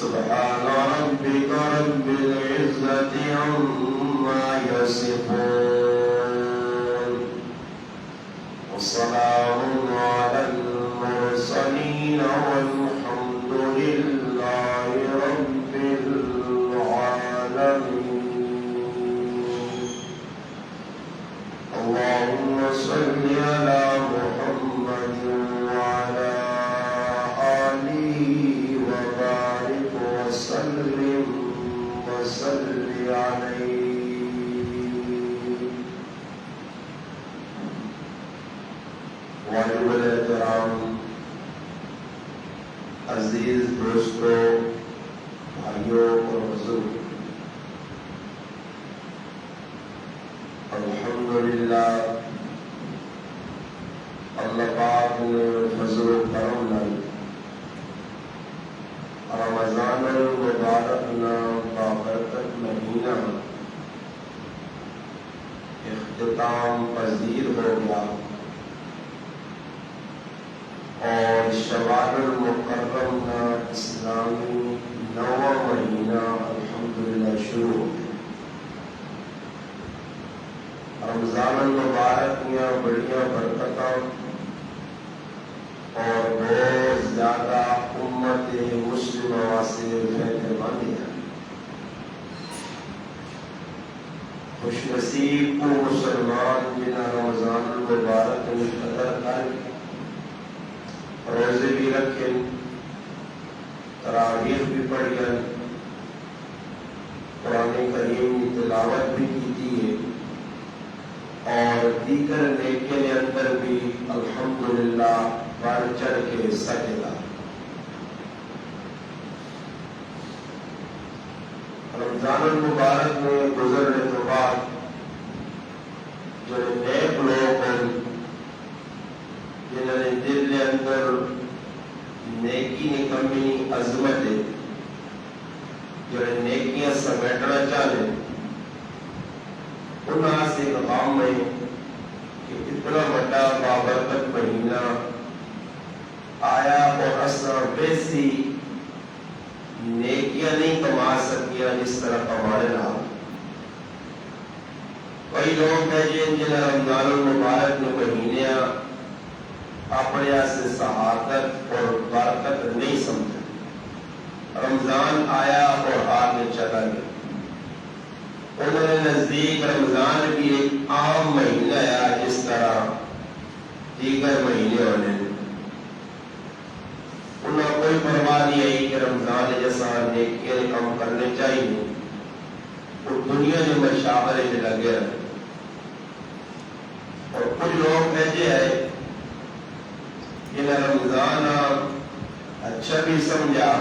سبحان ربك رب العزة عما يصفون وسلام على المرسلين والحمد لله رب العالمين. اللهم صل على محمد وعلى آله وبارك وسلم عليه. واجب الاحترام عزیز دوستوں، بھائیوں اور بزرگ، الحمدللہ اللہ پاک نے فضل و کرم نال رمضان المبارک نا بابرکت مہینہ اختتام پذیر ہو گیا اور شوال المکرم نا اسلامی نواں مہینہ الحمدللہ شروع ہو گیا. رمضان المبارک یا بڑیاں برکتاں اور بہت زیادہ امت مسلمہ واسطے فیض مندی ہے. خوش نصیب وہ مسلمان جنہاں رمضان المبارک میں قدر کر روزے بھی رکھے، تراویح بھی پڑھیں، قرآن کریم کی تلاوت بھی کی ہے اور دیگر نیکیوں کے اندر بھی الحمدللہ بڑھ چڑھ کے حصہ لیتا. رمضان المبارک میں گزرنے کے بعد جو نیک لوگ ہیں جنہوں نے دل کے اندر نیکی نے کمی عظمت ہے، جو نیکیاں سمیٹنا چاہتے انہاں سے کام ہے کہ اتنا بڑا بابرکت مہینہ آیا اور اصلا ویسی نیکیاں نہیں کما سکیا جس طرح کمانے رہا. کئی لوگ ہیں جنہیں رمضان المبارک میں مہینے اپنے سے سعادت اور برکت نہیں سمجھا. رمضان آیا اور آگے چلا گیا. انہوں نے نزدیک رمضان بھی ایک عام مہینہ ہے جس طرح دیگر مہینے ہونے. انہیں کوئی پرواہ نہیں آئی کہ رمضان جیسا نیکیاں کام کرنے چاہیے اور دنیا میں مشاورے میں لگے رہے. اور کچھ لوگ ایسے ہیں جنہیں رمضان اچھا بھی سمجھا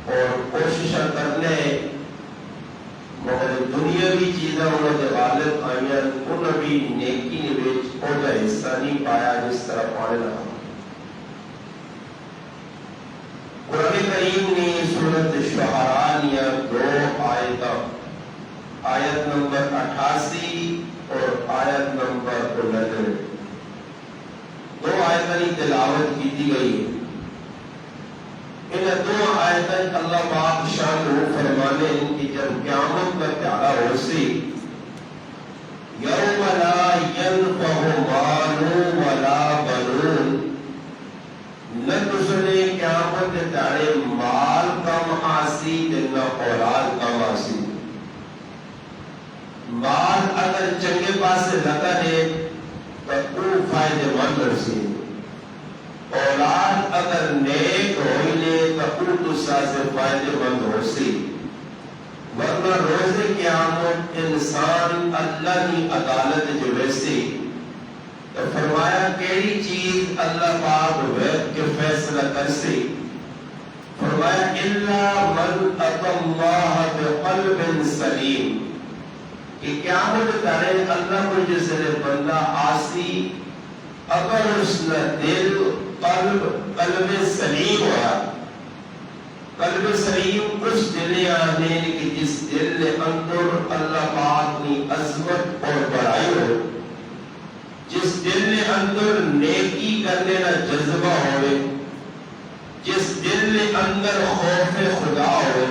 اور کوشش کرنے مگر دنیاوی چیزیں انہوں نے غالب آئیں انہوں بھی نیکی نے بیچ پہنچا حصہ نہیں پایا جس طرح پانے رہا. قرآن کریم نے سورۃ شعراء یا 2 آیت نمبر 88 اور آیت نمبر 69 2 آیتیں تلاوت کی گئی. ان 2 آیتیں اللہ پاک شان فرمانے ان کی جب قیامت کا پیارا ہو سی یوم لا ينفع مال ولا بنون نہ تجھے قیامت دے داڑے مال کم آسی نہ اولاد کم آسی. مال اگر چنگے پاسے لگا ہے تو وہ فائدے مند رسی. اولاد اگر نیک ہوئی لے تو وہ تسا سے فائدے مند ہو سی. ورنہ روز قیامت انسان اللہ کی عدالت جو ویسی تو فرمایا کیڑی چیز اللہ پاک ویب کے فیصلہ کر سی. فرمایا الا من اتى الله بقلب سلیم کہ قیامت کرے اللہ کو جس نے بندہ آسی اگر اس نے دل قلب سلیم ہوا. قلب سلیم اس دل آنے کہ جس دل اندر اللہ پاک کی عظمت اور بڑائی ہو, جس دل اندر نیکی کرنے کا جذبہ ہوئے, جس دل اندر خوف خدا ہوئے,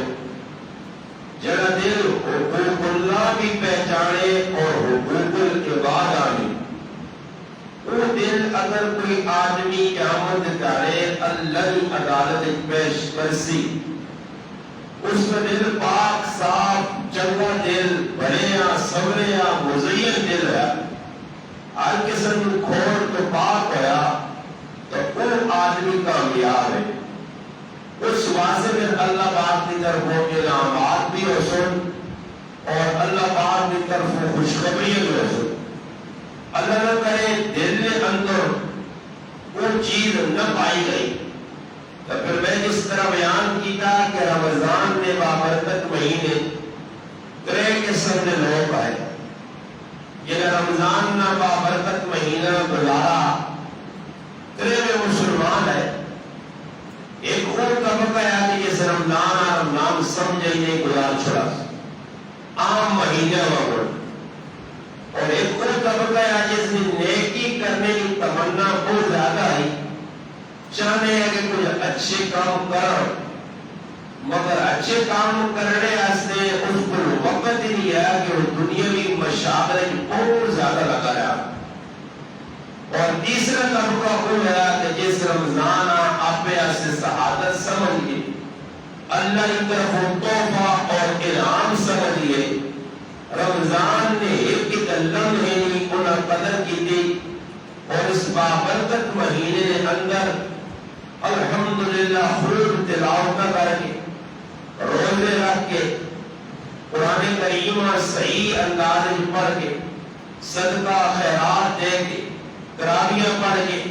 جڑا دل حقوق اللہ بھی پہچانے اور حقوق العباد آنے. وہ دل اگر کوئی آدمی قیامت کرے اللہ کی عدالت پیش کرسی, اس میں دل پاک صاف چنگا دل بھریا سوریا مزین دل ہے, ہر قسم کھوڑ تو پاک ہوا تو وہ آدمی کامیاب ہے. اس واسطے میں اللہ پاک کی طرف انعامات بھی ہو سن اور اللہ پاک کی طرف خوشخبری بھی ہو سن. اللہ نہ کرے دل اندر وہ چیز نہ پائی گئی تو پھر میں جس طرح بیان کیا کہ رمضان میں بابرکت مہینے ترے قسم کے لوگ آئے. یہ رمضان نہ بابرکت مہینہ گزارا ترے میں مسلمان ہے. ایک اور طبقہ ہے کہ جس رمضان سمجھے نہیں گزار چھوڑا عام مہینہ وغیرہ, اور ایک اور طبقہ ہے جس نے نیکی کرنے کی تمنا بہت زیادہ ہے, چاہنے ہے کہ کچھ اچھے کام کرو مگر اچھے کام کرنے واسطے اس کو وقت ہی نہیں ہے کہ وہ دنیاوی مشاغل بہت زیادہ لگا رہا. اور تیسرا طبقہ وہ ہے کہ جس رمضان آپ سے سعادت سمجھئے, اللہ کی طرف تحفہ اور انعام سمجھئے. رمضان نے ایک لمحے نہیں انہیں قدر کی تھی اور اس بابرکت مہینے کے اندر الحمدللہ خوب تلاوت کر کے روزے رکھ کے قرآن کریم صحیح انداز میں پڑھ کے صدقہ خیرات دے کے تراویح پڑھ کے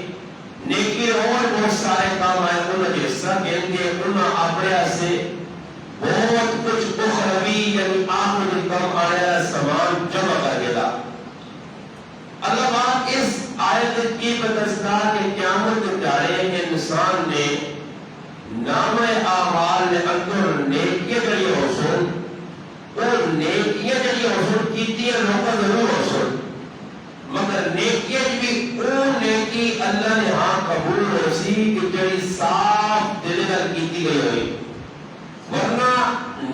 نیکی اور بہت سارے کام آئے انہیں حصہ گن کے انہیں اپنے سے بہت کچھ اخروی یعنی آخری کم آیا سامان جمع کر کے دا. اللہ پاک اس آیت کی بدستہ کے قیامت داڑے انسان نے نام اعمال نے اندر نیکیاں جڑی حصول اور نیکیاں جڑی حصول کیتی ہے لوگوں ضرور حصول مگر نیکیاں بھی اون نیکی اللہ نے ہاں قبول ہو سی کہ جڑی صاف دل نال کیتی گئی ہوئی. ورنہ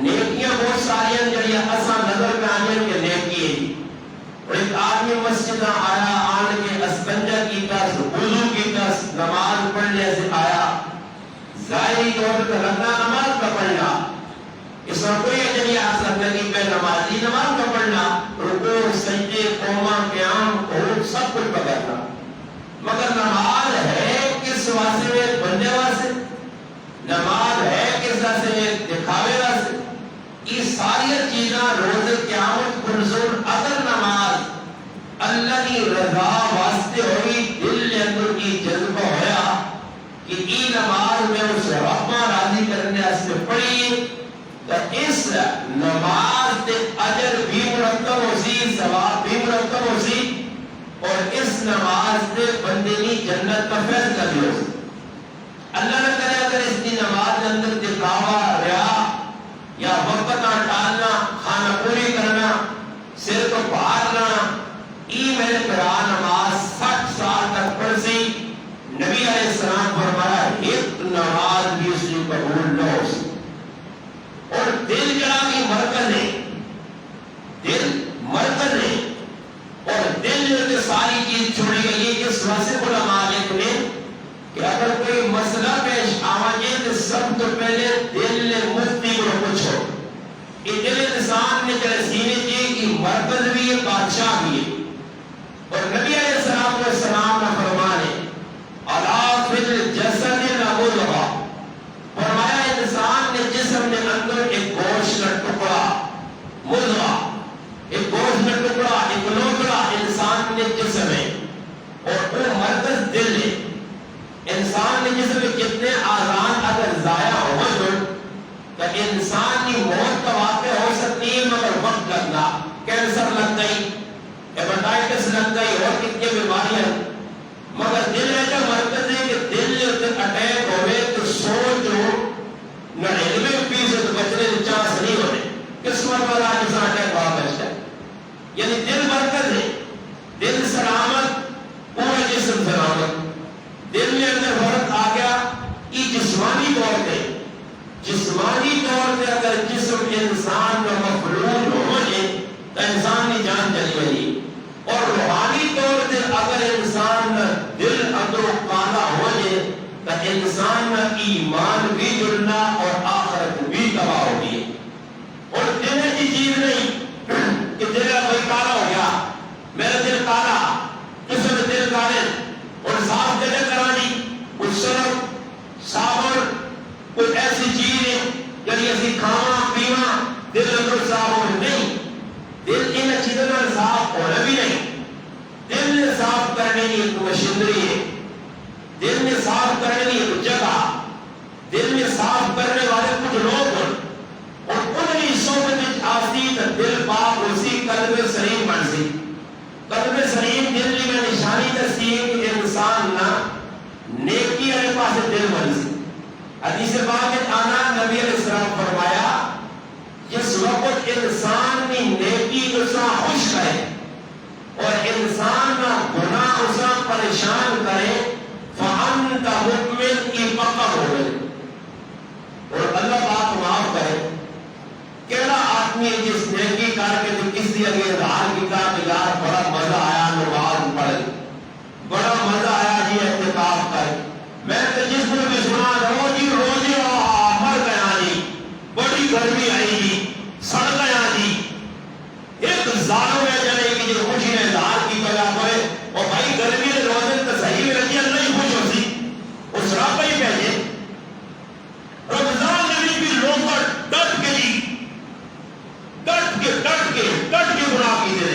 نیکیاں بہت ساری ہیں جڑی اساں نظر میں آنے کہ نیکی ہے. اور ایک آدمی مسجد آیا آن کے استنجا کیتا وضو کیتا نماز پڑھنے سے آیا ظاہری طور پر لگنا نماز کا پڑھنا اس میں کوئی اجری آسان نہیں پہ نمازی نماز کا پڑھنا رکوع سجدے قوما قیام قعود سب کچھ پکڑنا مگر نماز ہے کس واسطے میں بندے واسطے, نماز ہے کس واسطے میں دکھاوے واسطے. یہ ساری چیزاں روز قیامت منظور اگر نماز اللہ کی رضا واسطے ہوئی دل کے اندر کی جذبہ ہویا کہ یہ نماز میں اس رب راضی کرنے واسطے پڑھی تو اس نماز کے اجر بھی مرتب ہو سی ثواب بھی مرتب ہو سی اور اس نماز کے بندے کی جنت کا فیصلہ بھی ہو سی. اللہ نہ کرے اگر اس کی نماز کے اندر دکھاوا ریا یا وقت ٹالنا کھانا پوری کرنا سر کو پارنا ای میرے برا نماز 60 سال تک پڑھ سی نبی علیہ السلام فرمایا ایک نماز بھی اس نے قبول نہ ہو سی. اور دل جڑا بھی مرکز ہے, دل مرکز ہے اور دل جو ساری چیز چھوڑی گئی ہے. اس واسطے علماء لکھتے ہیں کہ اگر کوئی مسئلہ پیش آوازیں تو جسم ہے اور وہ مرکز دل ہے. انسان کے جسم میں کتنے اعضاء اگر ضائع ہو جائیں تو انسان کی موت کا واقع ہو سکتی ہے مگر وقت لگنا. کینسر لگ گئی, ہیپاٹائٹس لگ گئی اور کتنی بیماریاں, مگر دل ایسا مرکز ہے کہ دل اٹیک ہوئے تو سوچو 99% بچنے کے چانس نہیں ہونے. قسمت والا انسان اٹیک ہوا بچتا ہے. یعنی دل مرکز ہے, دل سلامت پورا جسم سلامت. دل میں اندر فرق آ گیا کہ جسمانی طور پہ اگر جسم انسان میں مفلوج ہو جائے تو انسان کی جان چلی گئی, اور روحانی طور پہ اگر انسان دل اندر کالا ہو جائے تو انسان کا ایمان بھی جڑنا اور آخرت بھی تباہ ہوگی. اور دل کی چیز نہیں کہ دل کوئی کالا ہو گیا, میرا دل کالا, کسی نے دل کالے اور صاف دل کرانی, کچھ سرف صابن کوئی ایسی چیز ہے یعنی ایسی کھانا پینا دل اندر صاف ہو نہیں. دل ان چیزوں کا صاف ہونا بھی نہیں. دل نے صاف کرنے کی ایک مشینری ہے, دل میں صاف کرنے کی ایک جگہ, دل میں صاف کرنے والے کچھ لوگ ہیں اور ان حصوں میں آسی دل پاک اسی قلب سلیم بن سی. قلب سلیم دل میں نشانی دسی کہ انسان نہ نیکی والے پاس دل بن سی. حدیث پاک میں آنا نبی علیہ السلام فرمایا جس وقت انسان کی نیکی اسا خوش کرے اور انسان کا گناہ اسا پریشان کرے فَأَنْتَ مُؤْمِنْ کی پکا ہو گئے. اور اللہ پاک معاف کرے کیڑا آدمی جس نیکی کر کے کسی اگے اظہار کیا کہ یار بڑا مزہ آیا نماز پڑھ, بڑا مزہ آیا جی اعتکاف کر, میں تو جس نے بھی سنا روزی مر گیا جی, بڑی گرمی آئی جی, سڑ گیا جی. ایک ظالم ہے جانے کی جو خوشی نے اظہار کی بجا کرے اور بھائی گرمی نے روزے تو صحیح میں رکھی اللہ ہی خوش ہو سی اس رابطہ ہی پہنچے. رمضان نبی بھی لوگ پر ڈٹ کے جی ڈٹ کے گناہ کی دے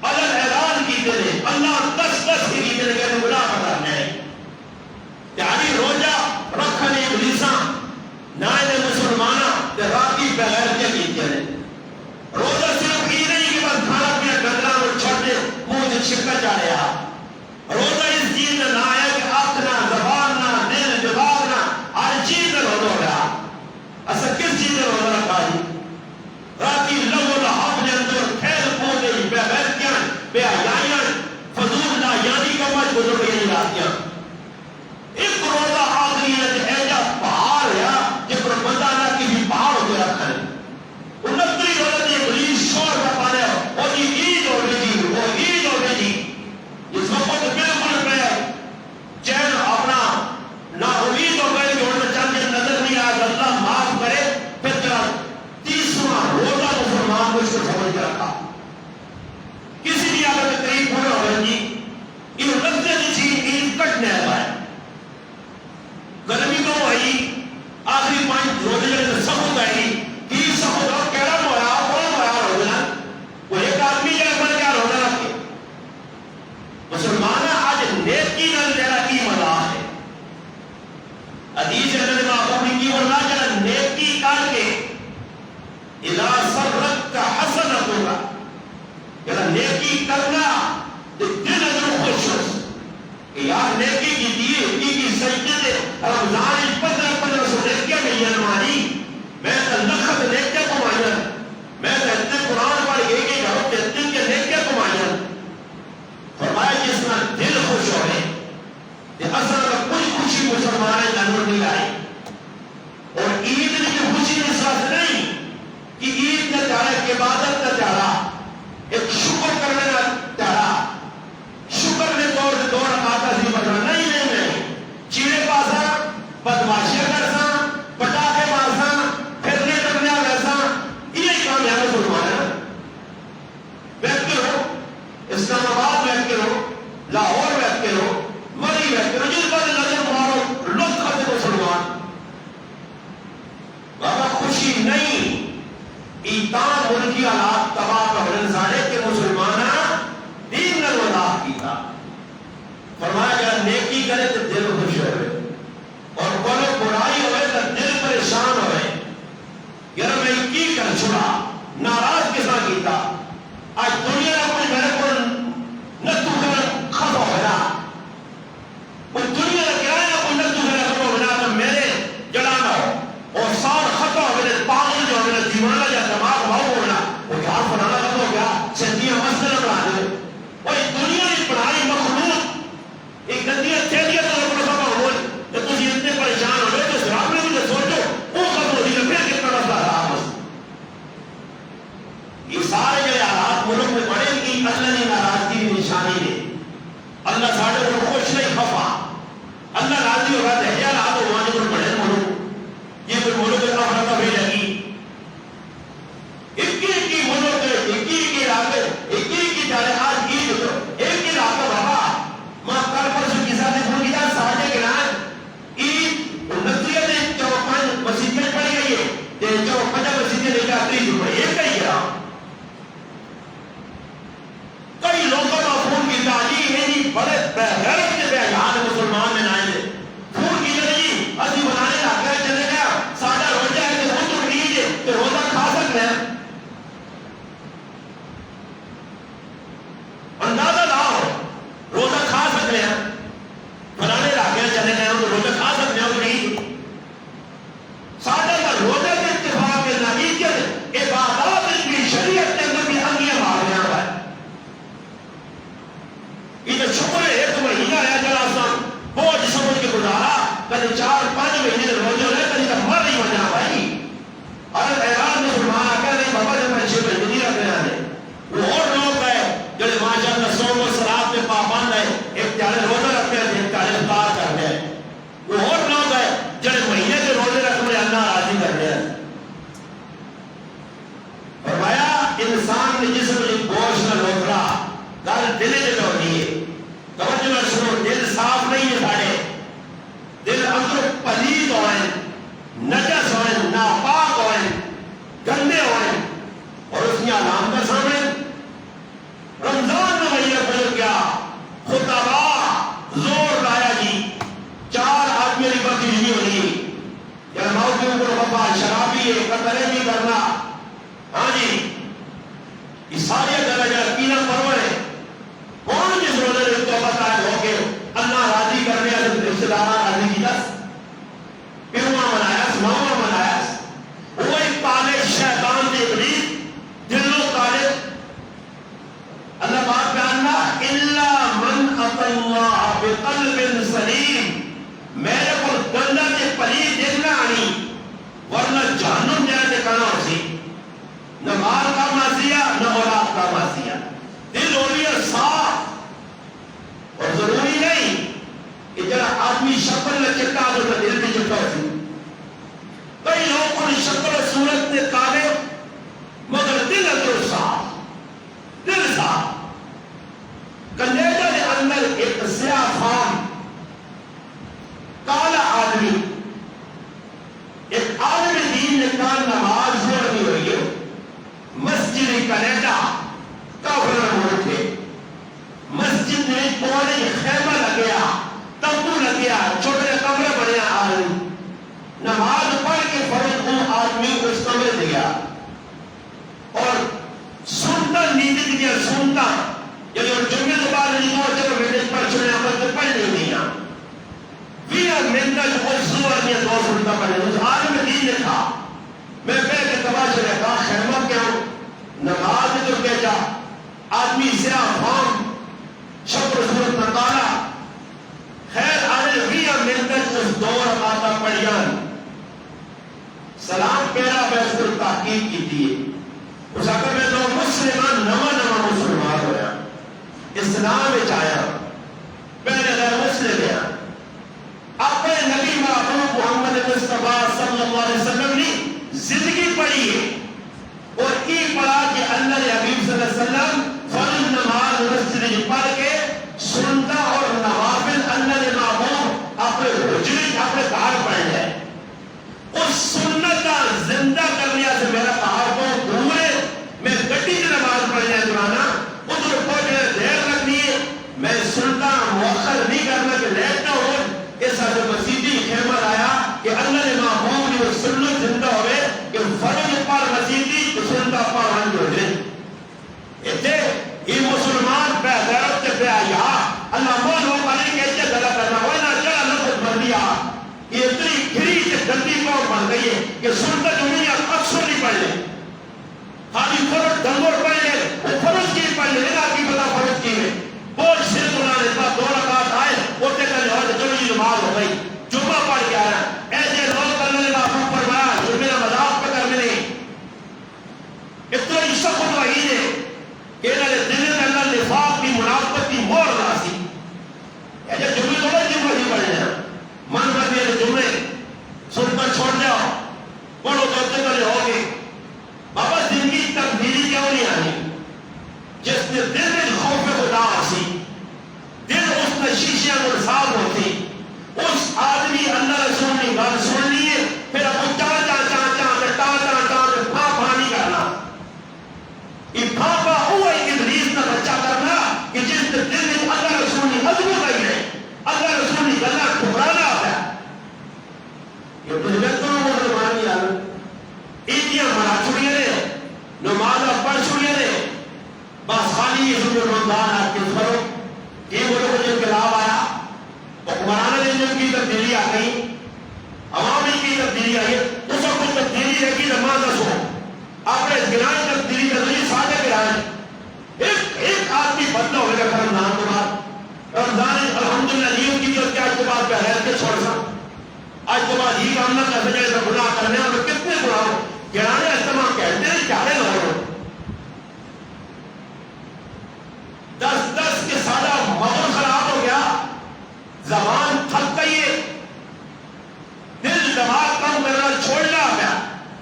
اللہ اعلان کی دے اللہ دس کی دے کہ گناہ کرنا ہے. یعنی روزہ رکھنے ابلیساں نائے مسلمانہ تے راتی بغیر کے کیتے ہیں. روزہ صرف یہ نہیں کہ بس کھانا پینا گندلا اور چھوڑ دے منہ سے چھکا جا رہا. روزہ اس چیز میں نہ آیا کہ آنکھ نہ زبان نہ دل دماغ نہ ہر چیز میں روزہ ہو رہا. اصل کس چیز میں روزہ رکھا ہے؟ راتی لو لحاظ نے اندر کھیل کودے بے غیرتیاں بے حیائیاں فضول نہ یعنی کمج گزر گئی راتیاں. ایک روزہ آخری ہے کہ ایجا پہاڑ ہے جس پر بندہ نہ کسی پہاڑ ہو کے رکھا ہے. 69 روزہ دی ابلیس شور کا پانے اور جی عید ہو گئی جی وہ عید ہو گئی جی. اس وقت بالکل میں چین اپنا نا امید ہو گئے کہ انہوں نے چند نظر نہیں آیا. اللہ معاف کرے پھر تیرا 30واں روزہ مسلمان کو اس کو سمجھ کے رکھا. کسی بھی آگے میں قریب پورا ہو گئے جی یہ رکھتے دی چیز عید کٹنے آئے. گرمی کو ہوئی آخری 5 روزے جب سخت آئی کہ سخت اور کہڑا مویا کون مویا روزہ وہ ایک آدمی جب بن گیا روزہ رکھ کے. مسلمانہ آج نیکی نل تیرا کی مزہ ہے. حدیث اللہ نے اپنی کی ورنہ جب نیکی کر کے اذا سرت کا حسن ہوگا کہ نیکی کرنا دل اندر خوش ہو کہ یار نیکی کی دیئے کی سجدے دے رمضان 15 سو نیکیاں گئی ہماری. میں تو لکھت نیکیاں کمائیں, میں تو اتنے قرآن پڑھ گئی کہ ہفتے دن کے نیکیاں کمائیں. فرمایا جس میں دل خوش ہوئے کہ اصل میں کوئی خوشی مسلمان جانور نہیں آئی. اور عید کی خوشی اس وقت نہیں کہ عید کا تہوار عبادت کا تہوار ایک شکر کرنے کا تہوار, شکر نے طور سے 2 رکعت عظیم پڑھنا نہیں چیڑے پاسا کرے تو دل خوش ہوئے اور کوئی برائی ہوئے تو دل پریشان ہوئے یار میں کی کر چھڑا ناراض کسا کیتا آج دنیا نے کوئی میرے کو نتو کر خفا ہونا کوئی دنیا نے کہا ہے کوئی نتو کر خفا ہونا تو میرے جڑانا ہو اور سار خفا ہوئے پاگل جو ہوئے دیوانا یا دماغ بھاؤ ہونا وہ کیا فرانا خفا ہو گیا چندیاں مسئلہ بنا دے کوئی دنیا نے پڑھائی مخلوق ایک گندیاں تیلیاں تو لوگ خفا ہوئے تو تجھے اتنے پریشان ہوئے تو سراب میں بھی سوچو وہ خفا ہوئی تو پھر کتنا مسئلہ رہا یہ سارے جو حالات ملک میں بڑے کی اللہ نے ناراضگی کی نشانی ہے اللہ ساڑھے کو خوش نہیں خفا اللہ راضی ہوگا تو ہے رہا تو وہاں جو بڑے ملک یہ کوئی ملک کا فرقہ بھی لگی ایک ملک ایک علاقے ایک جارے آج عید تو ایک علاقہ بابا ماں کل پر سے کسا نے پھول کیا ساڑھے کے نام عید نتریہ نے چوپن مسجد میں پڑی گئی ہے چوپن مسجد لے کے آتری جو پڑی ایک کئی گیا کئی لوگوں کا فون کی تعلیم ہے جی بڑے غیرت کے بے حیات مسلمان میں نائیں دے فون کی جی اسی بنانے لگا چلے گیا ساڑھا روزہ ہے کہ وہ تو عید ہے کہ روزہ کھا سکتے ہیں اندازہ لاؤ روزہ کھا سکتے ہیں بنانے لگا چلے گئے تو روزہ کھا سکتے ہیں تو عید ساڑھا کا روزہ کے اتفاق کے نتیجت عبادات کی شریعت کے اندر بھی انگیاں مار رہا ہے یہ تو شکر ہے ایک مہینہ ہے جل آسان بوجھ سمجھ کے گزارا کدھے 4-5 مہینے روزے رہے کدھے تو مر نہیں بنا بھائی اور اعلان مسلمان آ کر نہیں بابا جب میں 6 مہینے نہیں رکھ رہا ہے وہ اور لوگ ہے جو ماشاء اللہ سوم و صلات میں پابند ہے ایک تیارے روزہ رکھتے ہیں ایک تیارے افطار کرتے ہیں وہ اور لوگ ہے جو مہینے کے روزے رکھنے اللہ راضی کرتے ہیں فرمایا انسان نے جسم ایک گوشت نہ لوٹرا دل دل جو نہیں ہے توجہ نہ سنو دل صاف نہیں ہے ساڑھے دل اندر پلید ہوئے نجس ہوئے ناپاک ہوئے گندے ہوئے اور اس کی علامت سامنے رمضان میں مہینہ پہنچ گیا خطبہ زور لایا جی 4 آدمی کی بچی نہیں ہونی یا موقعوں کو بابا شرابی ہے قتلے بھی کرنا ہاں جی یہ ساری درجہ کینہ پرور ہے کون جس روزے نے توبہ طائب ہو کے اللہ راضی کرنے والے رشتہ دار راضی کی دس پیرواں منایا ماما منایا وہ ایک پالے شیطان سے ابلیس دلوں تالے اللہ پاک بیاننا الا من اتى الله بقلب سلیم میرے کو گندا کے پلید دیکھنا آنی ورنہ جہنم جانے ٹھکانا ہو سی نہ مال کا معصیہ نہ اولاد کا معصیہ دل ہوئی ہے صاف اور ضروری نہیں کہ جرا آدمی شکل میں چٹا تو دل بھی چٹا ہو سی کئی لوگوں کو شکل و صورت میں کالے مگر دل اندر صاف دل صاف کلیجہ کے اندر ایک سیاہ خام کالا آدمی ایک عالم دین نے کہا نماز پڑھنی ہوئی ہے مسجد کلیجہ کافر ہوئے تھے مسجد میں پونے خیمہ لگیا تمبو لگیا چھوٹے کمرے بنیا آدمی نماز پڑھ کے فرض وہ آدمی اس کمرے دیا اور سنتا نیند دیا سنتا یعنی جمعے تو بعد نہیں ہوا چلو میرے پر چلے عمل تو پڑھ نہیں دیا ویا منتا جو کوئی سور میں 2 سنتا پڑھنے اس عالم دین نے کہا میں بیٹھ کے تماشا رکھا خیمہ کیا نماز جو کہتا آدمی سیاہ فام شکر صورت نکالا خیر آنے ویا منت اس دور آتا پڑھیان سلام پیرا بیس پر تحقیق کی دیئے اس اگر میں تو مسلمان نما مسلمان ہویا اسلام میں چاہیا پہلے غیر مسلم ہے اپنے نبی محبوب محمد مصطفیٰ صلی اللہ علیہ وسلم نے زندگی پڑھی ہے اور کی پڑھا کہ اللہ نے حبیب صلی اللہ علیہ وسلم فرض نماز مسجد پڑھ کے سنتا اور نوافل اللہ نے محبوب اپنے حجری اپنے گھر پڑھ جائے اس سنت کا زندہ کرنے سے میرا کہا کو پورے میں گٹی کی نماز پڑھنے درانا ادھر پہنچنے دیر رکھنی ہے میں سنتا مؤخر نہیں کرنا کہ لیٹنا ہو دی وہ سنت زندہ ہوئے کہ فرض پر مسیحی تو سنت پر ہنج ہو جائے اتنے یہ مسلمان بے غیرت سے بے حیا اللہ مول ہو پانی کہتے گلا کرنا ہوئے نہ چلا لفظ بن دیا یہ اتنی گھری سے گندی قوم بن گئی ہے کہ سنت دنیا اکثر نہیں پڑھ لے خالی فرض دنگور پڑھ لے وہ فرض کی پڑھ لے لینا کی پتا فرض کی ہے بوجھ سے سنا نے بعد 2 رکعت آئے ہوتے کرنے ہوئے چلو یہ نماز ہو گئی جمعہ پڑھ کے آیا ایسے لوگ کرنے لگا آپ فرمایا جو میرا مذاق پہ کرنے نہیں اتنا ہی سخت وحید ہے کہ انہوں نے دل میں اللہ نفاق کی منافقت کی مور راسی ایسے جمعے تھوڑے جمعہ ہی پڑھ لیں من کر دیا جمعے سن کر چھوڑ جاؤ پڑھو تو اتنے کرنے ہوگے بابا زندگی تبدیلی کیوں نہیں آنی جس نے دل میں خوف خدا آسی دل اس میں شیشیاں مرساب ہوتی اس آدمی اللہ رسول نے بات سن لیے پھر اب چاہ نہیں کرنا یہ پھاپا ہوا ایک ابلیس نہ بچہ کرنا کہ جس نے دل میں اللہ رسول نے عظمت آئی ہے اللہ رسول نے گلہ ٹھکرانا آتا ہے یہ تجھ میں تو مسلمانی آلو ایدیاں مرا چھوڑیے رہے نمازہ پڑھ چھوڑیے رہے بس خالی یہ سنو رمضان آپ کے فرو یہ وہ لوگ جن کے لاب آیا حکمرانہ جن کی تبدیلی آ گئی عوامی کی تبدیلی آئی اس وقت تبدیلی ہے کہ نماز سو آپ نے اس گرائن تبدیلی کر لی سادہ گرائن ایک آدمی بدلہ ہوئے گا رمضان کے بعد رمضان الحمدللہ نیو کی جو کیا کے بعد بہر کے چھوڑ سا آج کے بعد ہی کام نہ کر سکے تو گناہ کرنے ہمیں کتنے گناہ ہو گرانے استعمال کہتے ہیں چارے لوگ 10 کے سادہ ماحول خراب ہو گیا زبان تھک گئی ہے دل دماغ کام کرنا چھوڑنا گیا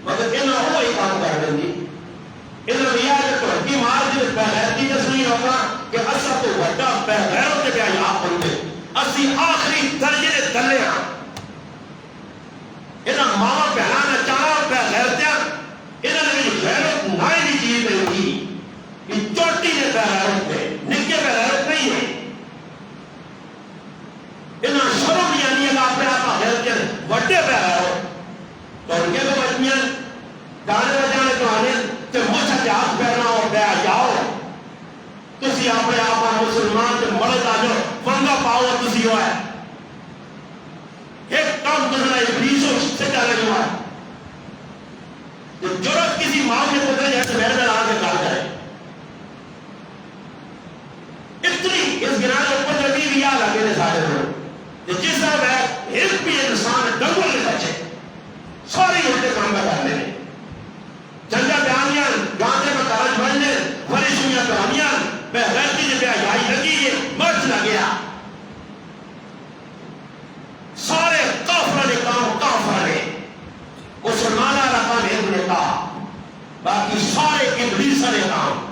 مگر انہوں نے وہی کام کر دیں گی انہوں نے یہ تو حکیم آج بغیرتی تصویر ہوگا کہ اصل تو وڈا بغیروں کے بیا یہاں پڑھتے اسی آخری درجے نے دلے ہاں انہوں ماما بہنانا چاہا بغیرتیاں انہوں نے بھی غیرت نائے بھی چیز نہیں ہوئی یہ چوٹی نے بغیرت ہے نکے بغیرت نہیں ہے انہوں شرم یعنی اللہ اپنے آپ غیرتیاں وڈے بغیرت تو ان کے تو بچیاں گانے بجانے تو آنے کہ مجھے جہاز پہنا ہو بے جاؤ تسی اپنے آپ مسلمان کے مرد آ جاؤ فنگا پاؤ تسی ہوا ہے ایک کام دوسرا ابلیسوں سے چلے ہوا ہے جو جرت کسی ماں نے پتہ جیسے میرے میں آگے کال کرے اتنی اس گناہ کے اوپر جبھی بھی یاد آگے نے سارے لوگ جس طرح ہے ایک بھی انسان ڈنگل نے بچے ساری ہوتے کام کا کرنے میں جنگا بیانیاں گاندے میں کارج بننے فرشویاں کہانیاں بے غیرتی جب آئی لگی یہ مرچ لگیا سارے کافرہ نے کام کافرہ نے مسلمانہ رکھا نے انہوں نے کہا باقی سارے ابلیسہ نے کام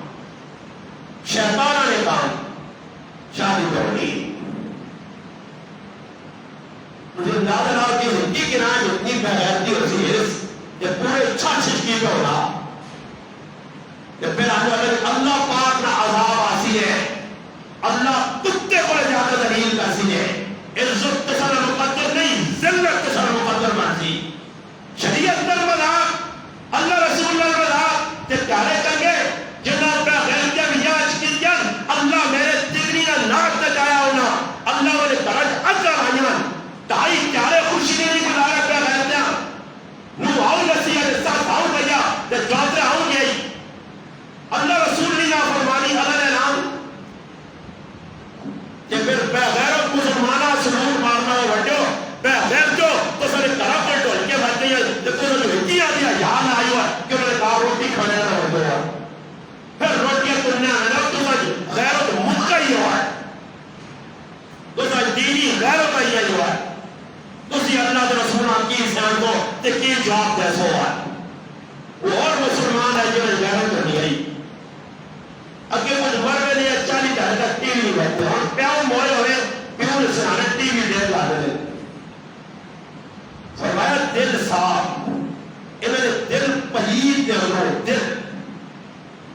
شیطانہ نے کام شادی کرنی مجھے اندازہ نہ کہ ہندی کے نام اتنی بغیرتی ہوتی ہے جب پورے چھاچھ کی پہ ہونا جب پھر اللہ پاک نہ عذاب آسی ہے اللہ کتے کو جاتا دلیل کرسی ہے عزت تسر مقدر نہیں ذلت تسر مقدر مرضی شریعت در مذاق اللہ رسول اللہ مذاق جب کارے کرگے جناب کا غیر جب یاج کی جن اللہ میرے تگنی نہ ناک تجایا ہونا اللہ والے درج اجر آئیان تائی کارے خوشی نہیں گزارا پہ غیر جن نو آؤں نسیح ہے ساتھ آؤں بھیا جب جوابے آؤں گئی اللہ رسول نے فرمانی اللہ نے نام کہ پھر بے غیرت مسلمانہ سنور مارنا ہے وڈیو بے غیر جو تو سارے طرح پر ڈول کے بات نہیں ہے جب تو جو ہٹی آدیا یہاں نہ آئی ہوا کہ انہوں نے کہا روٹی کھانے نہ ہو گیا پھر روٹیاں تننے آنے لگ تو سج غیرت مکہ ہی ہوا ہے تو سج دینی غیرت ہی ہوا ہے تو سی اللہ کے رسول کی انسان کو تکی جواب جیسا ہوا ہے وہ اور مسلمان ہے جو غیرت کرنی ہے اگے کچھ مرد نے 40 گھر کا ٹی وی بیٹھتے ہیں پیاؤ موئے ہوئے پیوں نے سنانے ٹی وی دیر لا دے فرمایا دل صاف انہوں نے دل پلید دے انہوں دل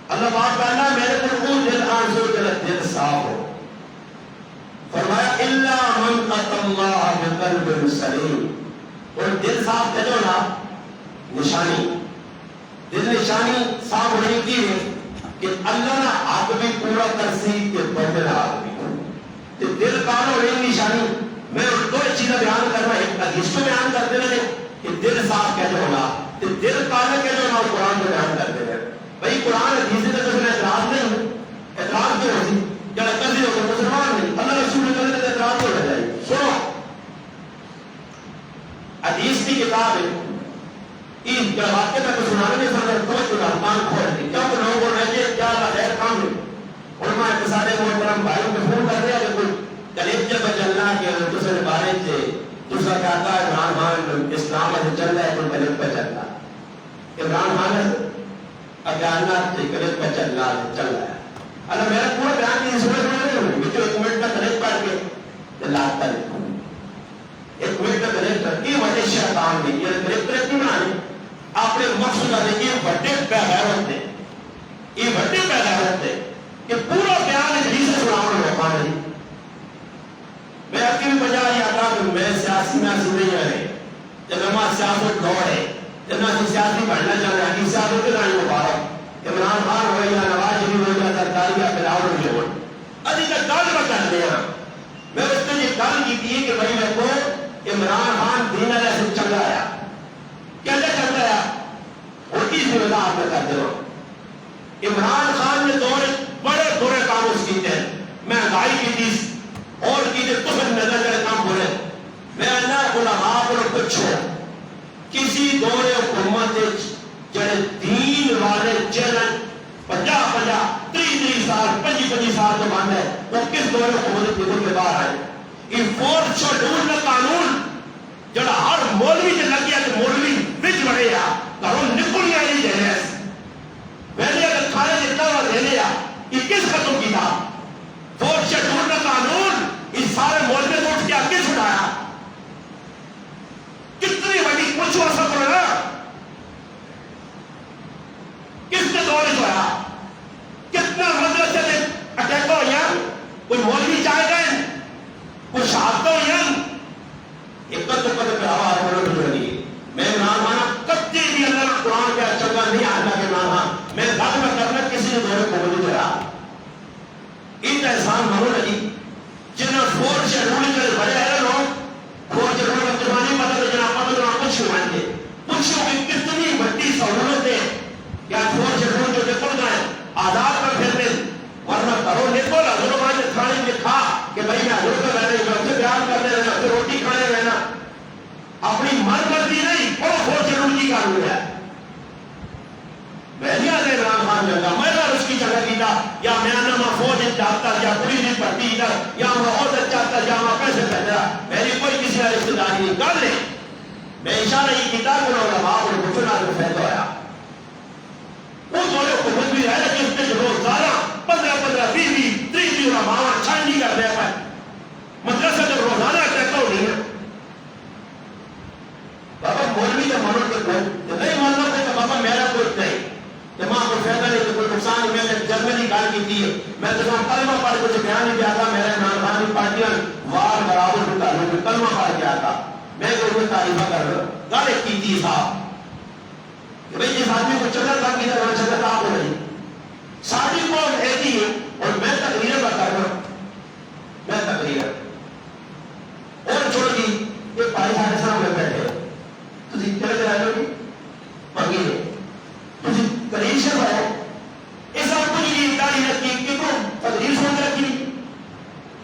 اللہ بات کہنا میرے پر وہ دل آنسو جلے دل صاف ہو فرمایا اِلَّا مَنْ قَتَ اللَّهَ بِقَلْبٍ سَلِيمٍ اور دل صاف دے جو نا نشانی دل نشانی صاحب ہونے کی ہے کہ اللہ نہ حق بھی پورا کرسی کہ بدل حق بھی کہ دل کان ہو رہی نشانی میں دو چیزیں بیان کرنا ایک حدیث میں بیان کرتے رہے کہ دل صاف کیسے ہونا کہ دل کان کیسے ہونا قرآن میں بیان کرتے رہے بھائی قرآن حدیث سے تو اعتراض نہیں اعتراض کیوں ہوتی کیا کسی ہو مسلمان نہیں اللہ رسول نے کرنے سے اعتراض ہو جائے سنو حدیث کی کتاب ہے اس واقعے میں کچھ سنانے میں سنگر کوئی کان کھول دی کیا کہ لوگوں کو رہتے کیا غیر کام ہے علماء اقتصاد محترم بھائیوں کو فون کر رہے ہیں کہ کوئی کلیب جب چلنا کہ دوسرے بارے سے دوسرا کہتا ہے عمران خان اسلام میں چل رہا ہے کوئی کلیب پہ چل رہا ہے عمران خان اجانت سے کلیب پہ چل رہا ہے اللہ میرا پورا بیان کی سمجھ میں نہیں ہوئی مجھے ایک منٹ کا کلیب پڑھ کے لاتا لکھوں ایک منٹ کا کلیب کر کی وجہ شیطان نے یہ کلیب نہیں بنانے اپنے مقصود آنے کی بڑے پیغیر ہوتے یہ بڑے پیغیر ہوتے کہ پورا بیان حدیث سے سناؤں میں پانا نہیں میں آپ کی بھی بجا رہی آتا کہ میں سیاسی میں ایسی نہیں آئے جب ہمارا سیاست دور ہے جب میں سیاسی پڑھنا چاہ رہا ہے سیاست کے دائیں مبارک عمران خان ہو یا نواز شریف ہو یا سرکاری یا پھر آؤٹ ہو ابھی تک گل میں کر دیا میں اس نے یہ گل کی تھی کہ بھائی میں کو عمران خان دین علیہ سے چل رہا ہے کیسے چل رہا ہے اور کی ذمہ دار میں کر دے رہا عمران خان نے دور بڑے برے کام اس کیتے ہیں مہنگائی کی تھی اور کی تمہیں نظر کرے کام بولے میں نہ علماء کو پوچھو کسی دور حکومت جڑے دین والے چیلن 50 30 سال 25 سال تو بند ہے وہ کس دور حکومت کے باہر آئے یہ 4 شیڈول میں قانون جڑا ہر مولوی سے لگ گیا کہ مولوی بچ بڑھے یا گھروں نکل گیا نہیں دے رہے ویلے اگر کھانے جتنا وہ دے لیا یہ کس ختم کی تھا 4 شیڈول میں قانون اس سارے مولوی کو اٹھ کے کس اٹھایا کتنی بڑی پوچھو اثر پڑا کس نے دور جویا کتنا مدرسے سے اٹیک ہو یا کوئی مولوی چاہے گئے کوئی شہادت ہو یا ایک تو پتہ پہ آواز بڑھو جو رہی میں عمران خان کبھی بھی اللہ قرآن کے چنگا نہیں آتا کہ عمران خان میں بات میں کرنا کسی نے دور کو نہیں دیا ان کا احسان مانو نہیں جنہاں 4 شیڈول کے بڑے ہیں لوگ 4 شیڈول کا قربانی پتہ تو جناب پتہ تو کچھ ہوئیں گے پوچھو کہ کتنی بڑی سہولت ہے کیا 4 شیڈول جو نکل گئے آزاد پر پھرنے ورنہ کرو نکل حضور ماں نے کھانے میں کھا کہ بھائی میں حضور کا رہنے میں اسے بیان کرنے رہنا اسے روٹی کھانے رہنا اپنی من مرضی نہیں وہ 4 شیڈول کی قانون ہے میں نہیں آتے عمران خان جگہ میں نہ اس کی جگہ کی تھا یا میں نہ فوج چاہتا یا پولیس پڑتی تھا یا میں عہدہ چاہتا یا میں پیسے بھیجا میری کوئی کسی کا رشتہ داری نہیں کر لے میں اشارہ یہ کتاب کو علماء اور مفسرین کو فیض ہوا وہ دورے حکومت بھی ہے لیکن اس میں روزانہ 15 20 30 علماء چھاننی کر رہے ہیں مدرسہ جو روزانہ اٹیک ہو رہی ہے بابا مولوی کا منو کے کوئی نہیں ماننا کہ بابا میرا کوئی نہیں جماع کو فائدہ نہیں تو کوئی نقصان نہیں میں نے جرمنی گال کی تھی میں تو کلمہ پڑھ کچھ بیان نہیں کیا تھا میرے عمران خان کی پارٹیاں وار برابر ہوتا ہے میں کلمہ پڑھ کیا تھا میں کوئی تعریفہ کر رہا گال ایک کی تھی صاحب کہ بھئی جس آدمی کو چکر کا کی طرح چکر آپ ہو رہی ساری قوم ایسی ہے اور میں تقریر کر رہا ہوں میں تقریر اور چھوڑ دی ایک بھائی ہمارے سامنے بیٹھے تو چلے جائے گی مانگی ہے قریب سے بھائی اس آپ کو یہ داری رکھی کہ تم تقریر سوچ رکھی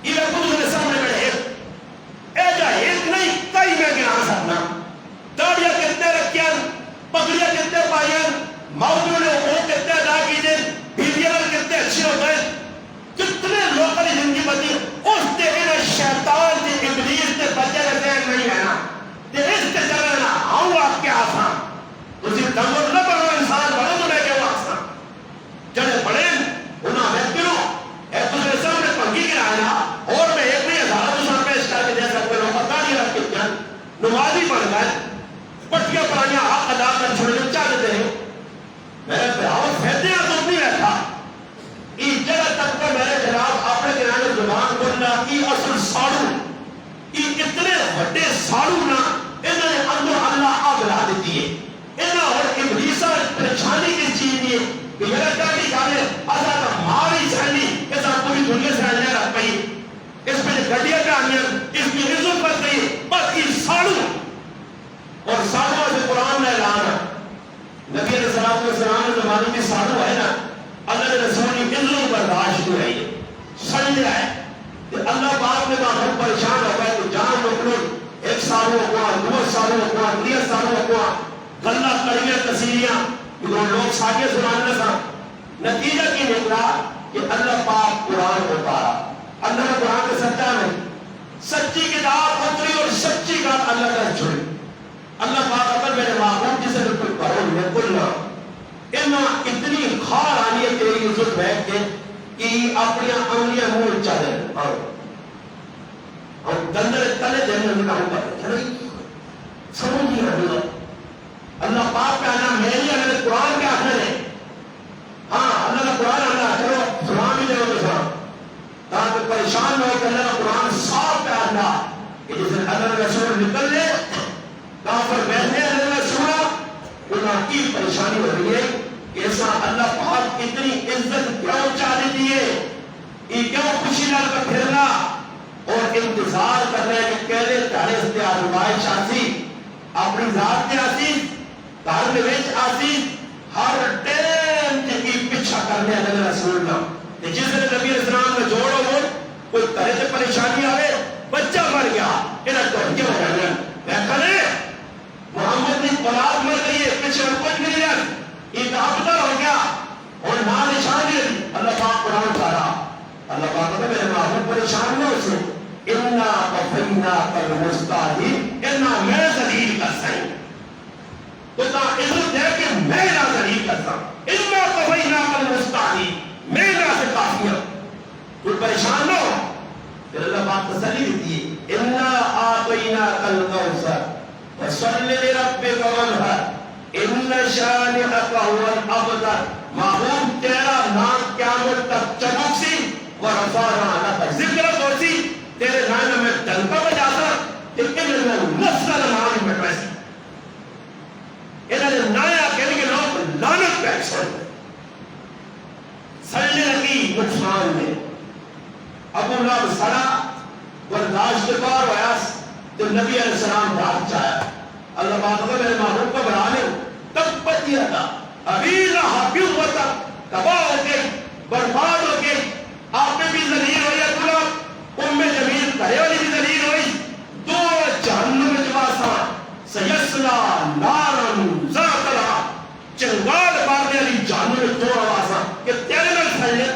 یہ میں خود میرے سامنے بیٹھے ایجا ایک نہیں کئی میں گنا سکنا داڑیاں کتنے رکھیں پگڑیاں کتنے پائیں موضوع نے وہ کتنے ادا کیجئے بیویاں کتنے اچھے ہوتے ہیں کتنے لوگوں کی زندگی بدلی اس دے ان شیطان دے ابلیس دے بچے رہتے ہیں نہیں ہے نا دے اس کے چلنا آؤں آپ کے آسان تسی دنگل نہ بڑھو انسان بڑھو تو لے کے وہ آسان جڑے بڑے انہاں میں کیوں ایک دوسرے سامنے پنگی گرانا اور میں ایک نہیں ہزارہ دوسرا پیش کر کے دے سکتے لوگ پتہ نہیں رکھ کے جان نمازی بن گئے پٹیاں پرانیاں حق ادا کر چھوڑنے چاہتے ہیں میرے پہاؤ فیدیاں تو نہیں رکھا اس جگہ تک کہ میرے جناب اپنے جناب زبان بولنا کی اصل ساڑو یہ اتنے بڑے ساڑو نا انہوں نے اندر اللہ آگ لا دیتی ہے انہوں پریشانی کس چیز کی ہے کہ میرا کیا کی گانے آزا کا ماری سہنی ایسا پوری دنیا سے آنے رکھ پئی اس میں گھڑیاں کا آنیا اس کی عزت پر گئی بس کی ساڑھوں اور ساڑھوں سے قرآن میں اعلان ہے نبی علیہ السلام نے زمانے کی ساڑھوں ہے نا اللہ نے رسول کی عزت برداشت ہو رہی ہے سن لیا ہے کہ اللہ پاک نے کہا ہم پریشان ہو گئے تو جان مکلوب ایک سالوں کو دو سالوں کو 3 سالوں کو گلہ کڑیاں تسیلیاں کہ وہ لوگ ساکے سنانے سا نتیجہ کی نکلا کہ اللہ پاک قرآن اتارا اللہ نے قرآن کے سچا نہیں سچی کتاب اتری اور سچی بات اللہ کا چھوڑی اللہ پاک اپن میرے محبوب جسے بالکل کرو میں کلنا اتنی خار آنی ہے تیری عزت بیٹھ کے کہ اپنی انگلیاں منہ چلے اور گندر تلے جنہیں نکاح پر سمجھ نہیں رہا اللہ پاک کا نام میری اللہ قرآن کے آخر ہے ہاں اللہ کا قرآن اللہ چلو سلام ہی دے تو سلام تاکہ پریشان نہ ہو کہ اللہ کا قرآن صاف پہ اللہ کہ جس نے اللہ رسول نکل لے کہاں پر بیٹھنے اللہ رسولہ انہاں کی پریشانی ہو رہی ہے ایسا اللہ پاک اتنی عزت کیوں چاہتے دیئے یہ کیوں خوشی نال کا پھرنا اور انتظار کر رہے ہیں کہ کہلے تاریخ سے آزمائش آسی اپنی ذات کے آسی دار میں ویچ آسی ہر ٹیم کی پچھا کرنے اللہ رسول اللہ جس نے نبی اسلام میں جوڑو ہو کوئی طرح سے پریشانی آئے بچہ مر گیا انہیں تو کیوں ہو گیا میں کھلے محمد نے اولاد مر گئی ہے پیچھے کچھ نہیں ہے یہ کہاں ہو گیا اور نہ نشانی اللہ پاک قرآن اتارا اللہ پاک نے میرے محبوب پریشان نہ اسے اِنَّا قَفَيْنَاكَ الْمُسْتَعْدِينَ اِنَّا میں ذلیل کر سائیں تو تا عزت ہے کہ میں نہ ذلیل کرتا اِنَّا قَفَيْنَاكَ الْمُسْتَعْدِينَ میں نہ سے کافی ہوں تو پریشان نہ ہو پھر اللہ پاک تسلی دیتی ہے اِنَّا آتَيْنَاكَ الْقَوْثَرَ فَصَلِّ لِرَبِّكَ وَانْحَرْ اِنَّ شَانِئَكَ هُوَ الْأَبْتَرُ محبوب تیرا نام قیامت تک چمک سی وَرَفَعْنَا لَكَ ذِکْرَكَ ہوتی تیرے نام میں ڈنکا بجاتا لیکن میں نفسر نام میں پیسی انہوں نے نایا کہنے کے لوگ لانت پیک سن سلنے لگی نقصان میں ابو لہب سڑا برداشت بار ویاس تو نبی علیہ السلام بھاگ چاہیا اللہ بات کو میرے محبوب کو بڑھا لے تب پتیا تھا ابھی لہب ہوتا تباہ ہو گئی برباد ہو گئی آپ میں بھی ذلیل ہو یا پورا ام جمیل کرے والی بھی ذلیل ہوئی دو جہنم میں جواسا سیسلا نارن ذاتلا چنگال بارنے والی جہنم میں دو آواسا کہ تیرے میں سڑنے